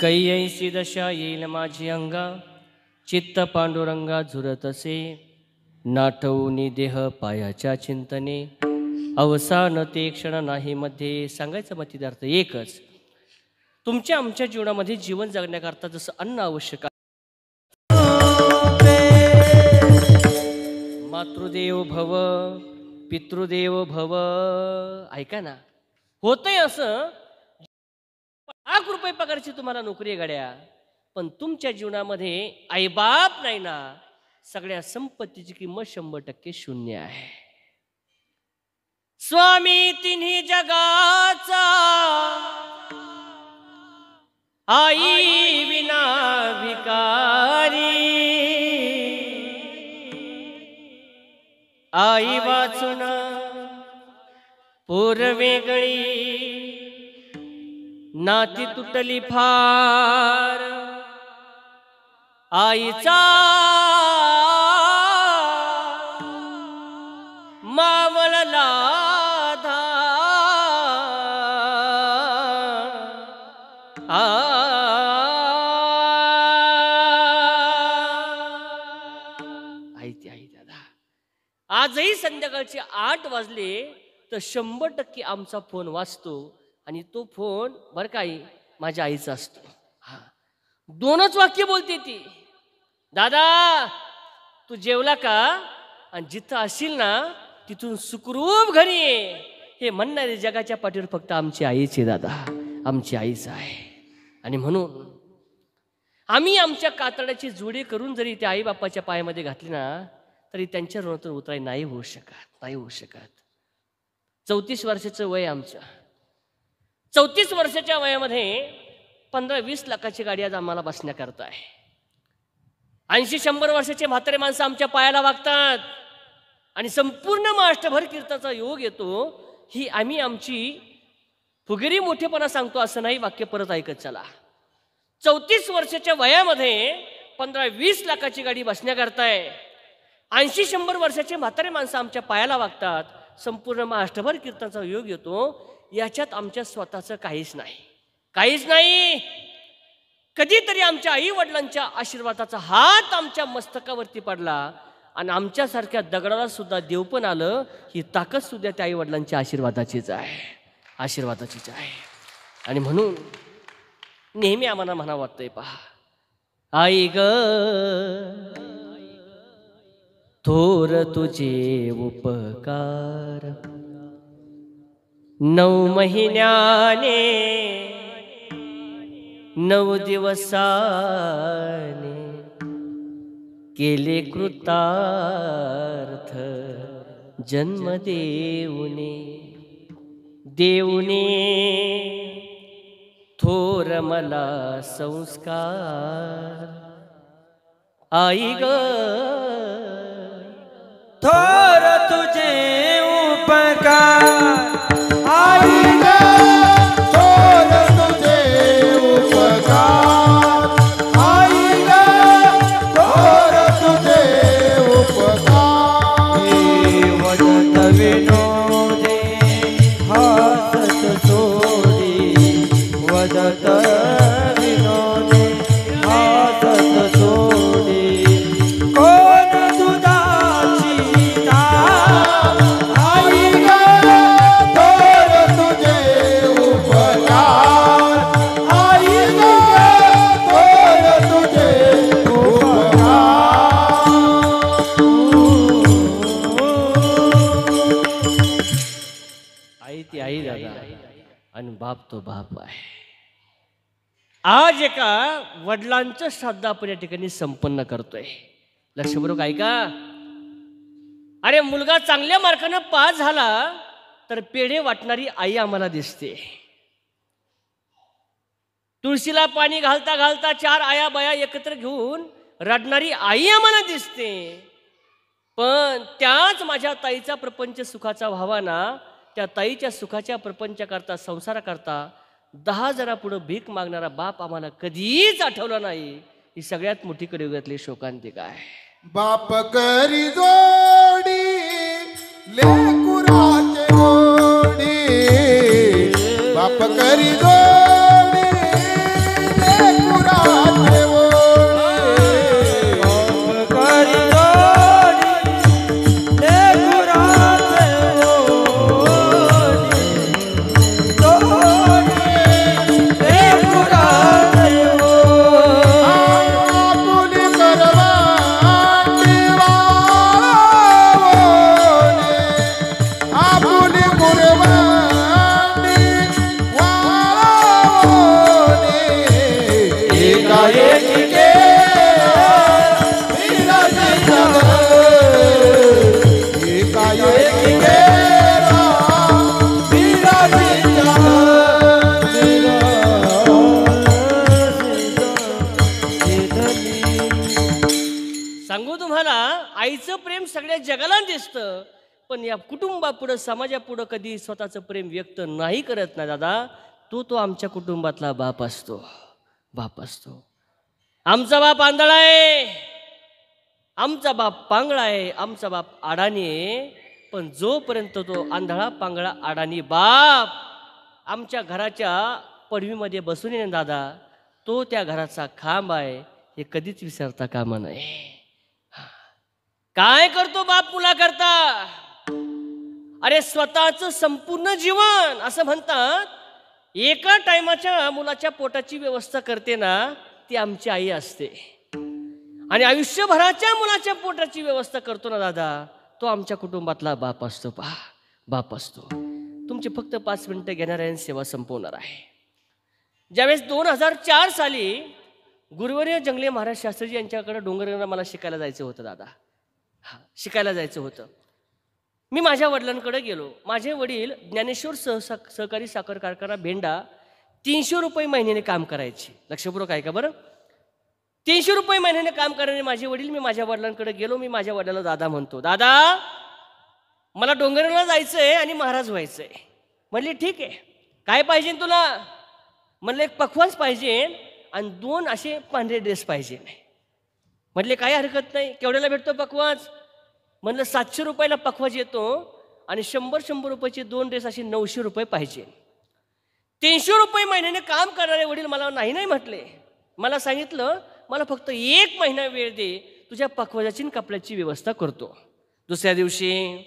[SPEAKER 2] कै ऐसी दशा येईल माझी अंगा, चित्त पांडुरंगा झुरत असे. नाठवूनी देह पायाच्या चिंतने, अवसान ते क्षण नाही मध्ये. सांगायचं मतिदार्थ एकच. तुमच्या आमच्या जीवनामध्ये जीवन जगण्याकरता जसं अन्न आवश्यक आहे, मातृदेव भव पितृदेव भव, ऐका ना, होतंय असं. ₹1,00,000 पगारची तुम्हाला नोकरी आहे गड्या, पण तुमच्या जीवनामध्ये आईबाप नाही ना, सगळ्या संपत्तीची किंमत 100% शून्य आहे. स्वामी तिन्ही जगाचा, आई विना भिकारी, आई वाचून पोर वेगळी, नाती तुटली फार, आईचा मावळला आई दादा. आजही संध्याकाळचे 8 वाजले तर 100% आमचा फोन वाजतो आणि तो फोन बरं काही माझ्या आईचा असतो. हा, 2च वाक्य बोलते ती, दादा तू जेवला का, आणि जिथं असशील ना तिथून सुखरूप घरी ये. हे म्हणणारे जगाच्या पाठीवर फक्त आमची आईच आहे दादा, आमची आईच आहे. आणि म्हणून आम्ही आमच्या कातड्याची जोडी करून जरी त्या आईबापाच्या पायामध्ये घातली ना, तरी त्यांच्या ऋणातून उतराई नाही होऊ शकत. 34 वर्षाचं वय आमचं. 34 वर्षाच्या वयामध्ये 15-20 लाखाची गाडी आज आम्हाला बसण्याकरता आहे. 80-100 वर्षाचे म्हातारे माणसं आमच्या पायाला वागतात आणि संपूर्ण महाराष्ट्रभर कीर्तनाचा योग येतो. ही आम्ही आमची फुगेरी मोठेपणा सांगतो असं नाही, वाक्य परत ऐकत चला. 34 वर्षाच्या वयामध्ये 15-20 लाखाची गाडी बसण्याकरताय. 80-100 वर्षाचे म्हातारे माणसं आमच्या पायाला वागतात. संपूर्ण महाराष्ट्रभर कीर्तनाचा योग येतो. याच्यात आमच्या स्वतःचं काहीच नाही. कधीतरी आमच्या आई वडिलांच्या आशीर्वादाचा हात आमच्या मस्तकावरती पडला आणि आमच्यासारख्या दगडाला सुद्धा देव पण आलं. ही ताकद सुद्धा त्या आई वडिलांच्या आशीर्वादाचीच आहे. आणि म्हणून नेहमी आम्हाला म्हणा वाटतंय, पहा आई ग थोर तुझे उपकार, 9 महिन्याने 9 दिवसाने केले कृतार्थ जन्म देऊने थोर मला संस्कार. आई ग
[SPEAKER 3] थोर तुझे उपकार,
[SPEAKER 1] आई ग थोर तुझे उपकार, आई ग थोर तुझे उपकार.
[SPEAKER 3] वदत विनोदे हासत सोडी, वदत विनोदे हासत सोडी. कोण दुधाची धार,
[SPEAKER 1] आई ग थोर तुझे उपकार, आई ग थोर तुझे उपकार.
[SPEAKER 2] आई ती आई दादा आणि बाप तो बाप आहे. आज एका वडिलांचं श्राद्ध आपण या ठिकाणी संपन्न करतोय. लक्षपूर्वक ऐका. अरे मुलगा चांगल्या मार्कानं पास झाला तर पेढे वाटणारी आई आम्हाला दिसते. तुळशीला पाणी घालता घालता 4 आया बाया एकत्र घेऊन रडणारी आई आम्हाला दिसते. पण त्याच माझ्या ताईचा प्रपंच सुखाचा व्हावा ना, त्या ताईच्या सुखाच्या प्रपंचाकरता संसाराकरता 10 जणांपुढं भीक मागणारा बाप आम्हाला कधीच आठवला नाही. ही सगळ्यात मोठी कलियुगातली शोकांतिका आहे.
[SPEAKER 1] बाप करी जोडी लेकुराचे गोडी, बाप करी जोडी लेकुराचे गोडी.
[SPEAKER 3] करी जोडी लेकुराचे ओढी, जोडी लेकुराचे
[SPEAKER 2] दिसतं, पण या कुटुंबापुढं समाजापुढं कधी स्वतःचं प्रेम व्यक्त नाही करत ना दादा, तो आमच्या कुटुंबातला बाप असतो. बाप असतो. आमचा बाप आंधळा आहे, आमचा बाप पांगळा आहे, आमचा बाप अडाणी आहे. पण जोपर्यंत तो आंधळा पांगळा अडाणी बाप आमच्या घराच्या पडवीमध्ये बसून येईन दादा, तो त्या घराचा खांब आहे हे कधीच विसरता कामा नये. काय करतो बाप मुला करता? अरे स्वतःचं संपूर्ण जीवन, असं म्हणतात, एका टायमाच्या मुलाच्या पोटाची व्यवस्था करते ना ती आमची आई असते. आणि आयुष्यभराच्या मुलाच्या पोटाची व्यवस्था करतो ना दादा, तो आमच्या कुटुंबातला बाप असतो. पहा, बाप असतो. तुमची फक्त 5 मिनिटं घेणार आहे, सेवा संपवणार आहे. ज्यावेळेस 2004 साली गुरुवर्य जंगले महाराज शास्त्रीजी यांच्याकडे डोंगरगडला मला शिकायला जायचं होतं दादा. शिकायला जायचं होतं. मी माझ्या वडिलांकडे गेलो. माझे वडील ज्ञानेश्वर सहकारी साखर कारखाना भेंडा 300 रुपये महिन्याने काम करायचे. लक्षपूर्वक आहे का बरं? 300 रुपये महिन्याने काम करणारे माझे वडील. मी माझ्या वडिलांकडे गेलो. मी माझ्या वडिलांना दादा म्हणतो, दादा मला डोंगरगडला जायचं आहे आणि महाराज व्हायचं आहे. म्हणले ठीक आहे, काय पाहिजे तुला? म्हणलं एक पखवाज पाहिजे आणि 2 असे पांढरे ड्रेस पाहिजे. म्हटले काही हरकत नाही. केवढ्याला भेटतो पखवाज? म्हणलं 700 रुपयाला पखवाज येतो आणि 100 रुपयाचे 2 ड्रेस असे 900 रुपये पाहिजे. 300 रुपये महिन्याने काम करणारे वडील मला नाही नाही म्हटले. मला सांगितलं मला फक्त 1 महिना वेळ दे, तुझ्या पखवाजाची आणि कपड्याची व्यवस्था करतो. दुसऱ्या दिवशी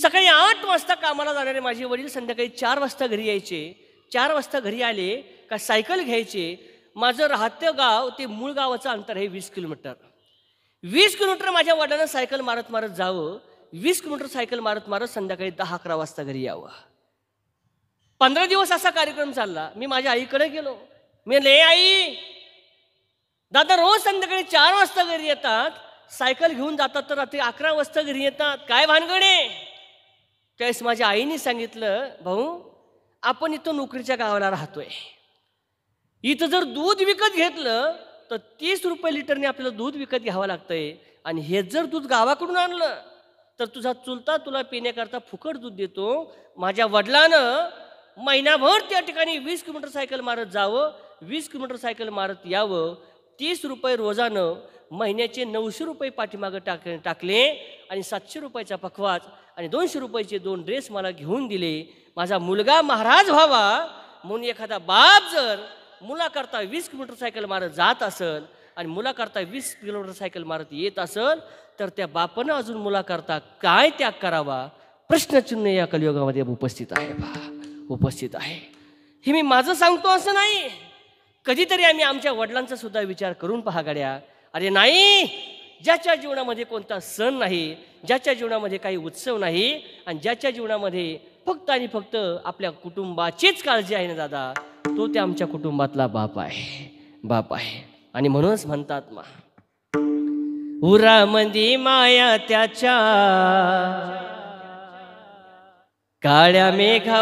[SPEAKER 2] सकाळी 8 वाजता कामाला जाणारे माझे वडील संध्याकाळी 4 वाजता घरी यायचे. 4 वाजता घरी आले का सायकल घ्यायचे. माझं राहतं गाव ते मूळ गावाचं अंतर आहे 20 किलोमीटर. 20 किलोमीटर माझ्या वडिलांना सायकल मारत मारत जावं. 20 किलोमीटर सायकल मारत मारत संध्याकाळी 10-11 वाजता घरी यावं. 15 दिवस असा कार्यक्रम चालला. मी माझ्या आईकडे गेलो. मी म्हणले, आई दादा रोज संध्याकाळी 4 वाजता घरी येतात, सायकल घेऊन जातात तर रात्री 11 वाजता घरी येतात, काय भानगडे? त्यावेळेस माझ्या आईने सांगितलं, भाऊ आपण इथं नोकरीच्या गावाला राहतोय, इथं जर दूध विकत घेतलं तर 30 रुपये लिटरने आपल्याला दूध विकत घ्यावं लागतंय. आणि हे जर दूध गावाकडून आणलं तर तुझा चुलता तुला पिण्याकरता फुकट दूध देतो. माझ्या वडिलानं महिनाभर त्या ठिकाणी 20 किलोमीटर सायकल मारत जावं, 20 किलोमीटर सायकल मारत यावं. 30 रुपये रोजानं महिन्याचे 900 रुपये पाठीमागं टाकले आणि 700 रुपयाचा पखवाज आणि 200 रुपयाचे 2 ड्रेस मला घेऊन दिले. माझा मुलगा महाराज व्हावा म्हणून एखादा बाप जर मुलाकरता 20 किलोमीटर सायकल मारत जात असेल आणि मुलाकरता 20 किलोमीटर सायकल मारत येत असेल तर त्या बापानं अजून मुलाकरता काय त्याग करावा, प्रश्नचिन्ह या कलियुगामध्ये उपस्थित आहे. उपस्थित आहे. हे मी माझं सांगतो असं नाही. कधीतरी आम्ही आमच्या वडिलांचा सुद्धा विचार करून पहा गड्या. अरे नाही, ज्याच्या जीवनामध्ये कोणता सण नाही, ज्याच्या जीवनामध्ये काही उत्सव नाही आणि ज्याच्या जीवनामध्ये फक्त आणि फक्त आपल्या कुटुंबाचीच काळजी आहे ना दादा, तो त्या आमच्या कुटुंबातला बाप आहे. बाप आहे. आणि म्हणूनच म्हणतात उरामंदी माया त्याच्या काळ्या मेघवानी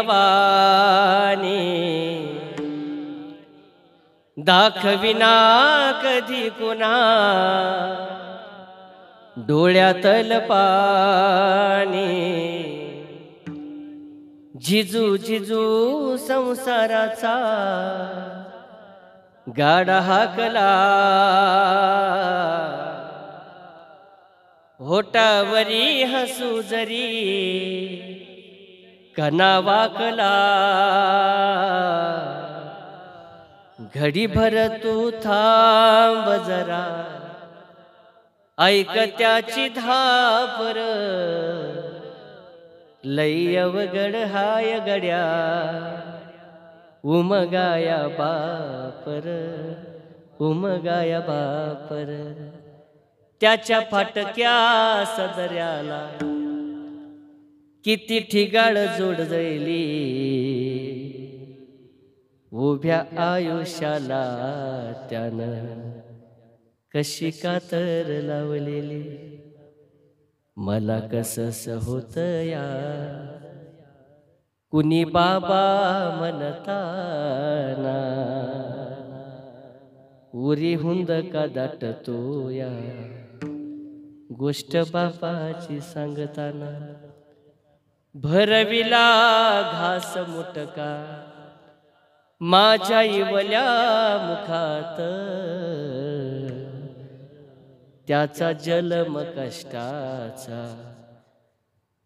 [SPEAKER 2] दाखविना कधी कुणा डोळ्यातल पाणी. जिजू जिजू संसाराचा गाडा हाकला, होटावरी हसू जरी कना वाकला. घडीभर तू थांब जरा, ऐक त्याची धापर, लय अवघड हाय गड्या उमगाया बापर, उमगाया बापर. त्याच्या फाटक्या सदऱ्याला किती ठिगाळ जोड जैली, उभ्या आयुष्याला त्यानं कशी कातर लावलेली. मला कसस होत या कुणी बाबा म्हणताना, उरी हुंद का दाटतो या गोष्ट बापाची सांगताना भरविला घास मुटका माझ्या इवल्या मुखात त्याचा जन्म कष्टाचा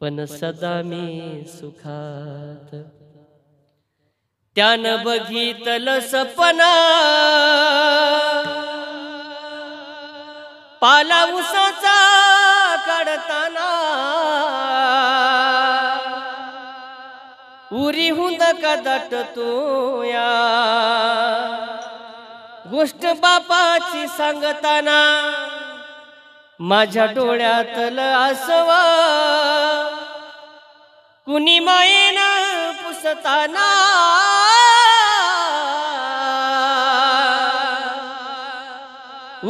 [SPEAKER 2] पण सदा मी सुखात त्यानं बघितलं सपना पाला उसाचा काढताना उरी हुंद का दाटतो या गोष्ट बापाची सांगताना माझ्या डोळ्यातलं आसवा कुणी मायेनं पुसताना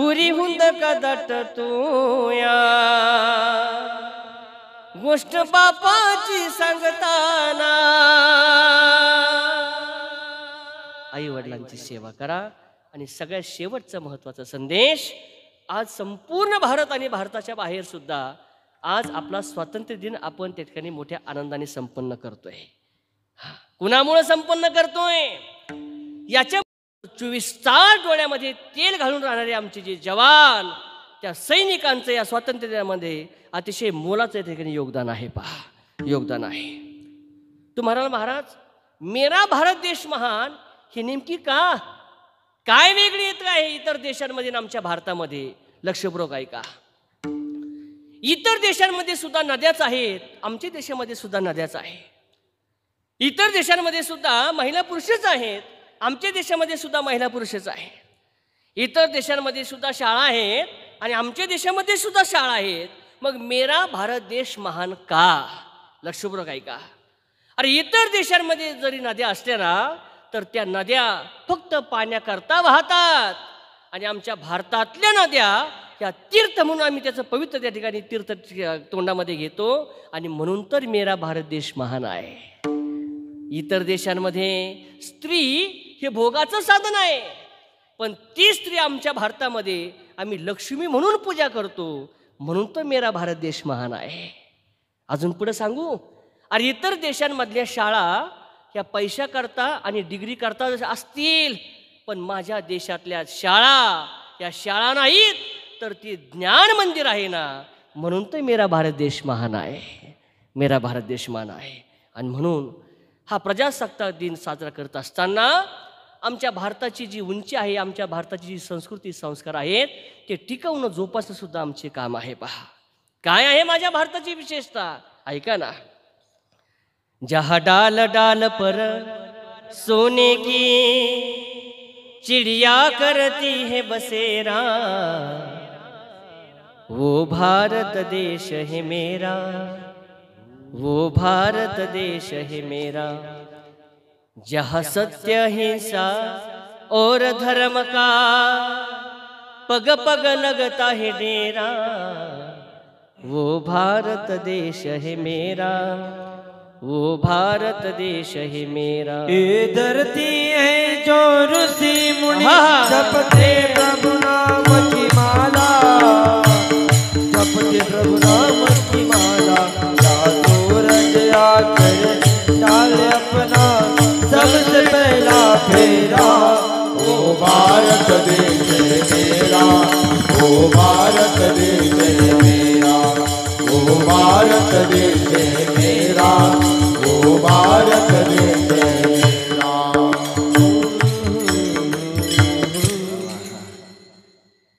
[SPEAKER 2] उरी हुंद का दाटतो या गोष्ट बापाची सांगताना आई वडिलांची सेवा करा. आणि सगळ्यात शेवटचा महत्वाचा संदेश, आज संपूर्ण भारत आणि भारताच्या बाहेर सुद्धा आज आपला स्वातंत्र्य दिन आपण त्या ठिकाणी मोठ्या आनंदाने संपन्न करतोय. कुणामुळे संपन्न करतोय? याच्या 24 तास डोळ्यामध्ये तेल घालून राहणारे आमचे जे जवान, त्या सैनिकांचं या स्वातंत्र्य दिनामध्ये अतिशय मोलाचं ठिकाणी योगदान आहे. पहा, योगदान आहे. तुम्हाला महाराज, मेरा भारत देश महान ही नेमकी काय वेगळी येत आहे इतर देशांमध्ये आणि आमच्या भारतामध्ये? लक्षपूर्वक ऐका. इतर देशांमध्ये सुद्धा नद्याच आहेत, आमच्या देशामध्ये सुद्धा नद्याच आहे. इतर देशांमध्ये सुद्धा महिला पुरुषच आहेत, आमच्या देशामध्ये सुद्धा महिला पुरुषच आहे. इतर देशांमध्ये सुद्धा शाळा आहेत आणि आमच्या देशामध्ये सुद्धा शाळा आहेत. मग मेरा भारत देश महान का? लक्षपूर्वक ऐका. अरे इतर देशांमध्ये जरी नद्या असल्या ना, तर त्या नद्या फक्त पाण्याकरता वाहतात आणि आमच्या भारतातल्या नद्या या तीर्थ म्हणून आम्ही त्याचं पवित्र त्या ठिकाणी तीर्थ तोंडामध्ये घेतो आणि म्हणून तर मेरा भारत देश महान आहे. इतर देशांमध्ये स्त्री हे भोगाचं साधन आहे, पण ती स्त्री आमच्या भारतामध्ये आम्ही लक्ष्मी म्हणून पूजा करतो, म्हणून तर मेरा भारत देश महान आहे. अजून पुढे सांगू? अरे इतर देशांमधल्या शाळा ह्या पैशाकरता आणि डिग्री करता असतील, पण माझ्या देशातल्या शाळा या शाळा नाहीत, तर ती ज्ञान मंदिर आहे ना, म्हणून तर मेरा भारत देश महान आहे. मेरा भारत देश महान आहे. आणि म्हणून हा प्रजासत्ताक दिन साजरा करत असताना आमच्या भारताची जी उंची आहे, आमच्या भारताची जी संस्कृती संस्कार आहेत, ते टिकवणं जोपासणं सुद्धा आमचे काम आहे. पहा काय आहे माझ्या भारताची विशेषता, ऐका ना. जहाँ डाल डाल पर सोने की चिड़िया करती है बसेरा, वो भारत देश है मेरा, वो भारत देश है मेरा. जहाँ सत्य अहिंसा और धर्म का पग पग लगता है डेरा, वो भारत देश है मेरा, वो भारत देश है मेरा.
[SPEAKER 3] ये धरती है जो ऋषि मुनि जपते प्रभु नाम की माला, जपते प्रभु नाम की माला. या सूरज आकर डाले अपना सबसे पहला फेरा,
[SPEAKER 1] ओ भारत देश है मेरा, ओ भारत देश है मेरा, ओ भारत देश है मेरा, ओ भारत देश है मेरा.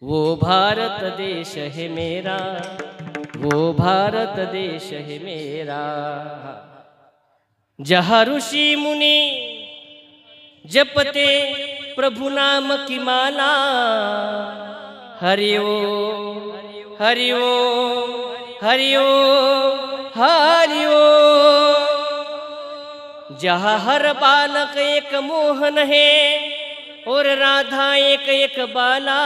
[SPEAKER 2] वो भारत देश है मेरा, वो भारत देश है मेरा. जहाँ ऋषि मुनि जपते प्रभु नाम की माला, हरि ओम हरि ओम हरि ओम हरि ओम. जहाँ हर बालक एक मोहन है और राधा एक एक बाला,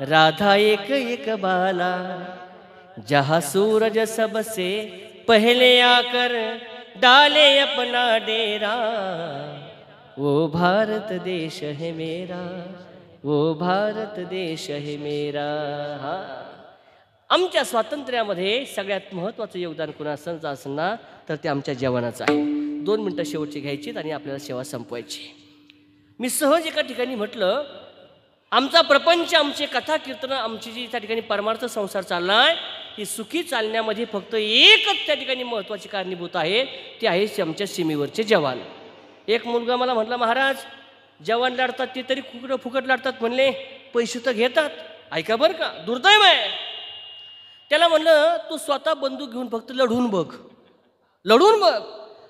[SPEAKER 2] राधा एक एक बाला. जहाँ सूरज सबसे पहले आकर डाले अपना डेरा, वो भारत देश है मेरा, वो भारत देश है मेरा. आमच्या स्वातंत्र्यामध्ये सगळ्यात महत्त्वाचं योगदान कुणाचं असेल ना तर ते आमच्या जवानाचं आहे. 2 मिनटं शेवटची घ्यायचीत आणि आपल्याला सेवा संपवायची. मी सहज एका ठिकाणी म्हटलं, आमचा प्रपंच, आमचे कथा कीर्तनं, आमची जी त्या ठिकाणी परमार्थ संसार चालला आहे ही सुखी चालण्यामध्ये फक्त एकच त्या ठिकाणी महत्त्वाची कारणीभूत आहे, ते आहे आमच्या सीमेवरचे जवान. एक मुलगा मला म्हटला, महाराज जवान लढतात ते तरी फुकट लढतात म्हणले, पैसे तर घेतात. ऐका बरं का, दुर्दैव आहे. त्याला म्हणलं तू स्वतः बंदूक घेऊन फक्त लढून बघ.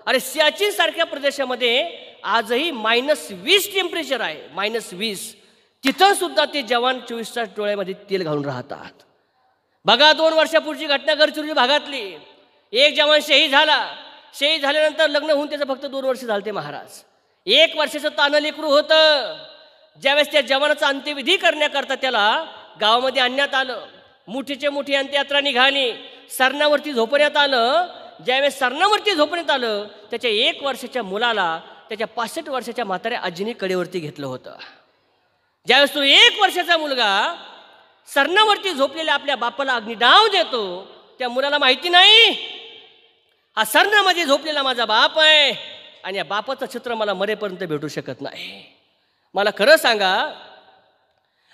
[SPEAKER 2] अरे सियाचीन सारख्या प्रदेशामध्ये आजही -20 टेम्परेचर आहे, -20. तिथं सुद्धा ते जवान 24 तास डोळ्यामध्ये तेल घालून राहतात. बघा 2 वर्षापूर्वीची घटना गडचिरोली भागातली. एक जवान शहीद झाल्यानंतर लग्न होऊन त्याचं फक्त 2 वर्ष झालते महाराज. 1 वर्षाचं तानं लेकरू होतं. ज्यावेळेस त्या जवानाचा अंत्यविधी करण्याकरता त्याला गावामध्ये आणण्यात आलं, मोठीचे मोठी अंत्ययात्रा निघाली, सरणावरती झोपण्यात आलं. ज्यावेळेस सरणावरती झोपण्यात आलं त्याच्या 1 वर्षाच्या मुलाला त्याच्या 65 वर्षाच्या म्हाताऱ्या आजीने कडेवरती घेतलं होतं. ज्यावेळेस तो 1 वर्षाचा मुलगा सरणावरती झोपलेल्या आपल्या बापाला अग्निडाव देतो, त्या मुलाला माहिती नाही हा सरणामध्ये झोपलेला माझा बाप आहे आणि या बापाचं चित्र मला मरेपर्यंत भेटू शकत नाही. मला खरं सांगा,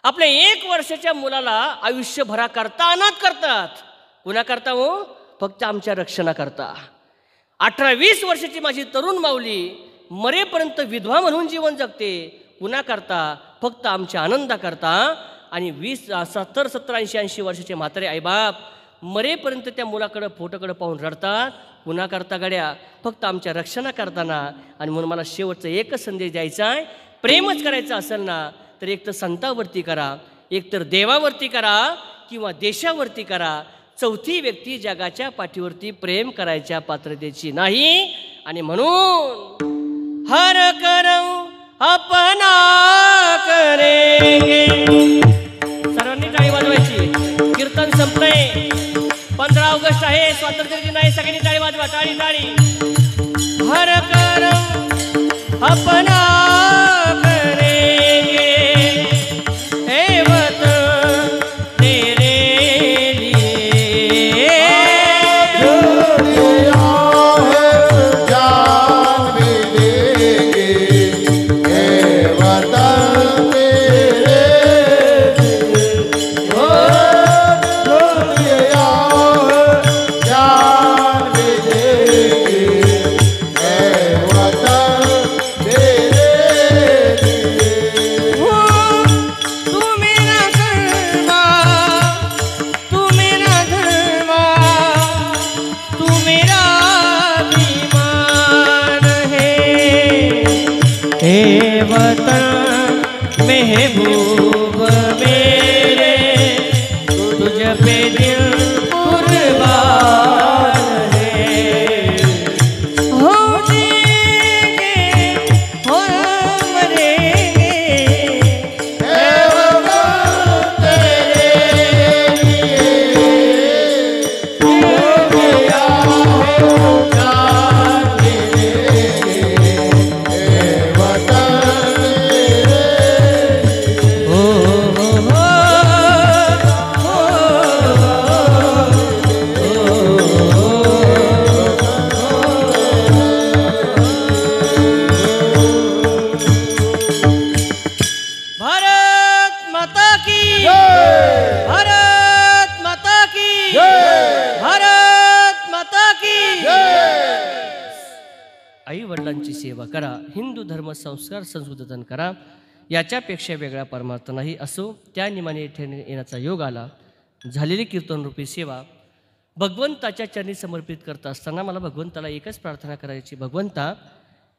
[SPEAKER 2] आपल्या 1 वर्षाच्या मुलाला आयुष्यभरा करता अनाथ करतात. कुणा करता हो? फक्त आमच्या रक्षणाकरता. 18-20 वर्षाची माझी तरुण माऊली मरेपर्यंत विधवा म्हणून जीवन जगते. कुणा करता? फक्त आमच्या आनंदाकरता. आणि 70, 80 वर्षाचे म्हातारे आईबाप मरेपर्यंत त्या मुलाकडं फोटोकडं पाहून रडतात. कुणा करता गड्या? फक्त आमच्या रक्षणा करताना. आणि म्हणून मला शेवटचा एकच संदेश द्यायचा आहे, प्रेमच करायचं असेल ना तर एक तर संतावरती करा, एक तर देवावरती करा किंवा देशावरती करा. चौथी व्यक्ती जगाच्या पाठीवरती प्रेम करायच्या पात्रतेची नाही. आणि म्हणून हर करम अपना करेंगे. सर्वांनी टाळी वाजवायची. कीर्तन संपलंय. 15 ऑगस्ट आहे, स्वातंत्र्य दिन आहे. सगळ्यांनी टाळी वाजवा. टाळी टाळी. हर करम अपना करेंगे, हे वतन तेरे लिए.
[SPEAKER 1] जान भी देंगे, हे वतन तेरे लिए. ओ दुनिया जान भी देंगे, हे वतन तेरे लिए.
[SPEAKER 2] हो तू मेरा धर्मा, तू मेरा धर्मा, तू मेरा अभिमान है. हे वतन महबूब मेरे, तुझ पे दिल कुर्बान है. हो देंगे हो मरेंगे,
[SPEAKER 1] हे वतन तेरे लिए. दुनिया जान भी देंगे, हे वतन तेरे लिए.
[SPEAKER 2] हो भारत माता की
[SPEAKER 1] जय.
[SPEAKER 2] भारत माता की
[SPEAKER 1] जय.
[SPEAKER 2] भारत माता की
[SPEAKER 1] जय.
[SPEAKER 2] आई वडिलांची सेवा करा, हिंदू धर्म संस्कार संस्कृतन करा, याच्यापेक्षा वेगळा परमार्थ नाही. असो त्या निमाने इथे येण्याचा योग आला. झालेली कीर्तनरूपी सेवा भगवंताच्या चरणी समर्पित करत असताना मला भगवंताला एकच प्रार्थना करायची, भगवंता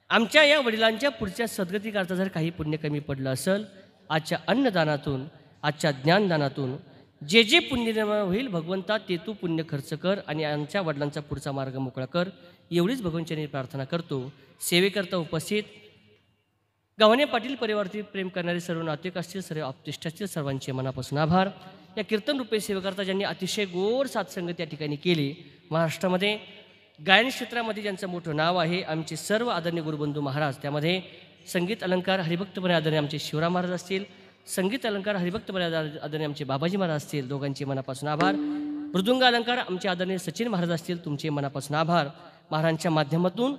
[SPEAKER 2] आमच्या या वडिलांच्या पुढच्या सद्गतीकरता जर काही पुण्य कमी पडलं असेल, आजच्या अन्नदानातून, आजच्या ज्ञानदानातून जे जे पुण्य निर्माण होईल भगवंता ते तू पुण्य खर्च कर आणि आमच्या वडिलांचा पुढचा मार्ग मोकळा कर. एवढीच भगवंतांनी प्रार्थना करतो. सेवेकरता उपस्थित गव्हाणे पाटील परिवारातील प्रेम करणारे सर्व नातेवाईक असतील, सर्व आप्तेष्ट असतील, सर्वांचे मनापासून आभार. या कीर्तनरूपी सेवेकरता ज्यांनी अतिशय गोड साथसंगत या ठिकाणी केली, महाराष्ट्रामध्ये गायन क्षेत्रामध्ये ज्यांचं मोठं नाव आहे, आमचे सर्व आदरणीय गुरुबंधू महाराज, त्यामध्ये संगीत अलंकार हरिभक्तपणे आदरणीय आमचे शिवराम महाराज असतील, संगीत अलंकार हरिभक्तपणे आदरणीय आमचे बाबाजी महाराज असतील, दोघांचे मनापासून आभार. मृदुंग अलंकार आमचे आदरणीय सचिन महाराज असतील, तुमचे मनापासून आभार. महाराजांच्या माध्यमातून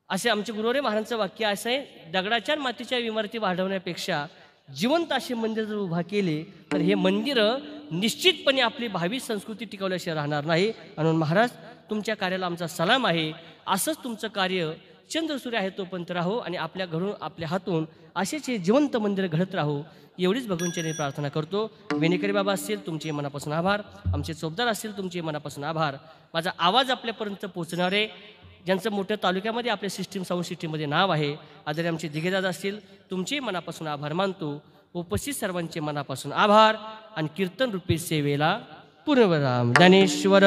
[SPEAKER 2] असे आमचे गुरुवारी महाराजांचं वाक्य असं आहे, दगडाच्या आणि मातीच्या इमारती वाढवण्यापेक्षा जिवंत असे मंदिर जर उभा केले तर हे मंदिरं निश्चितपणे आपली भावी संस्कृती टिकवल्याशिवाय राहणार नाही. म्हणून महाराज तुमच्या कार्याला आमचा सलाम आहे. असंच तुमचं कार्य चंद्रसूर्य आहे तोपर्यंत राहो आणि आपल्या घरून आपल्या हातून असेच हे जिवंत मंदिर घडत राहो एवढीच भगवंतांनी प्रार्थना करतो. वेणेकरी बाबा असतील, तुमचे मनापासून आभार. आमचे चोपदार असतील, तुमचे मनापासून आभार. माझा आवाज आपल्यापर्यंत पोहोचणारे ज्यांचं मोठ्या तालुक्यामध्ये आपल्या साऊंड सिस्टीममध्ये नाव आहे, आदरणीय आमचे दिगेदादा असतील, तुमचे मनापासून आभार मानतो. उपस्थित सर्वांचे मनापासून आभार आणि कीर्तन रूपी सेवेला पूर्णविराम. ज्ञानेश्वर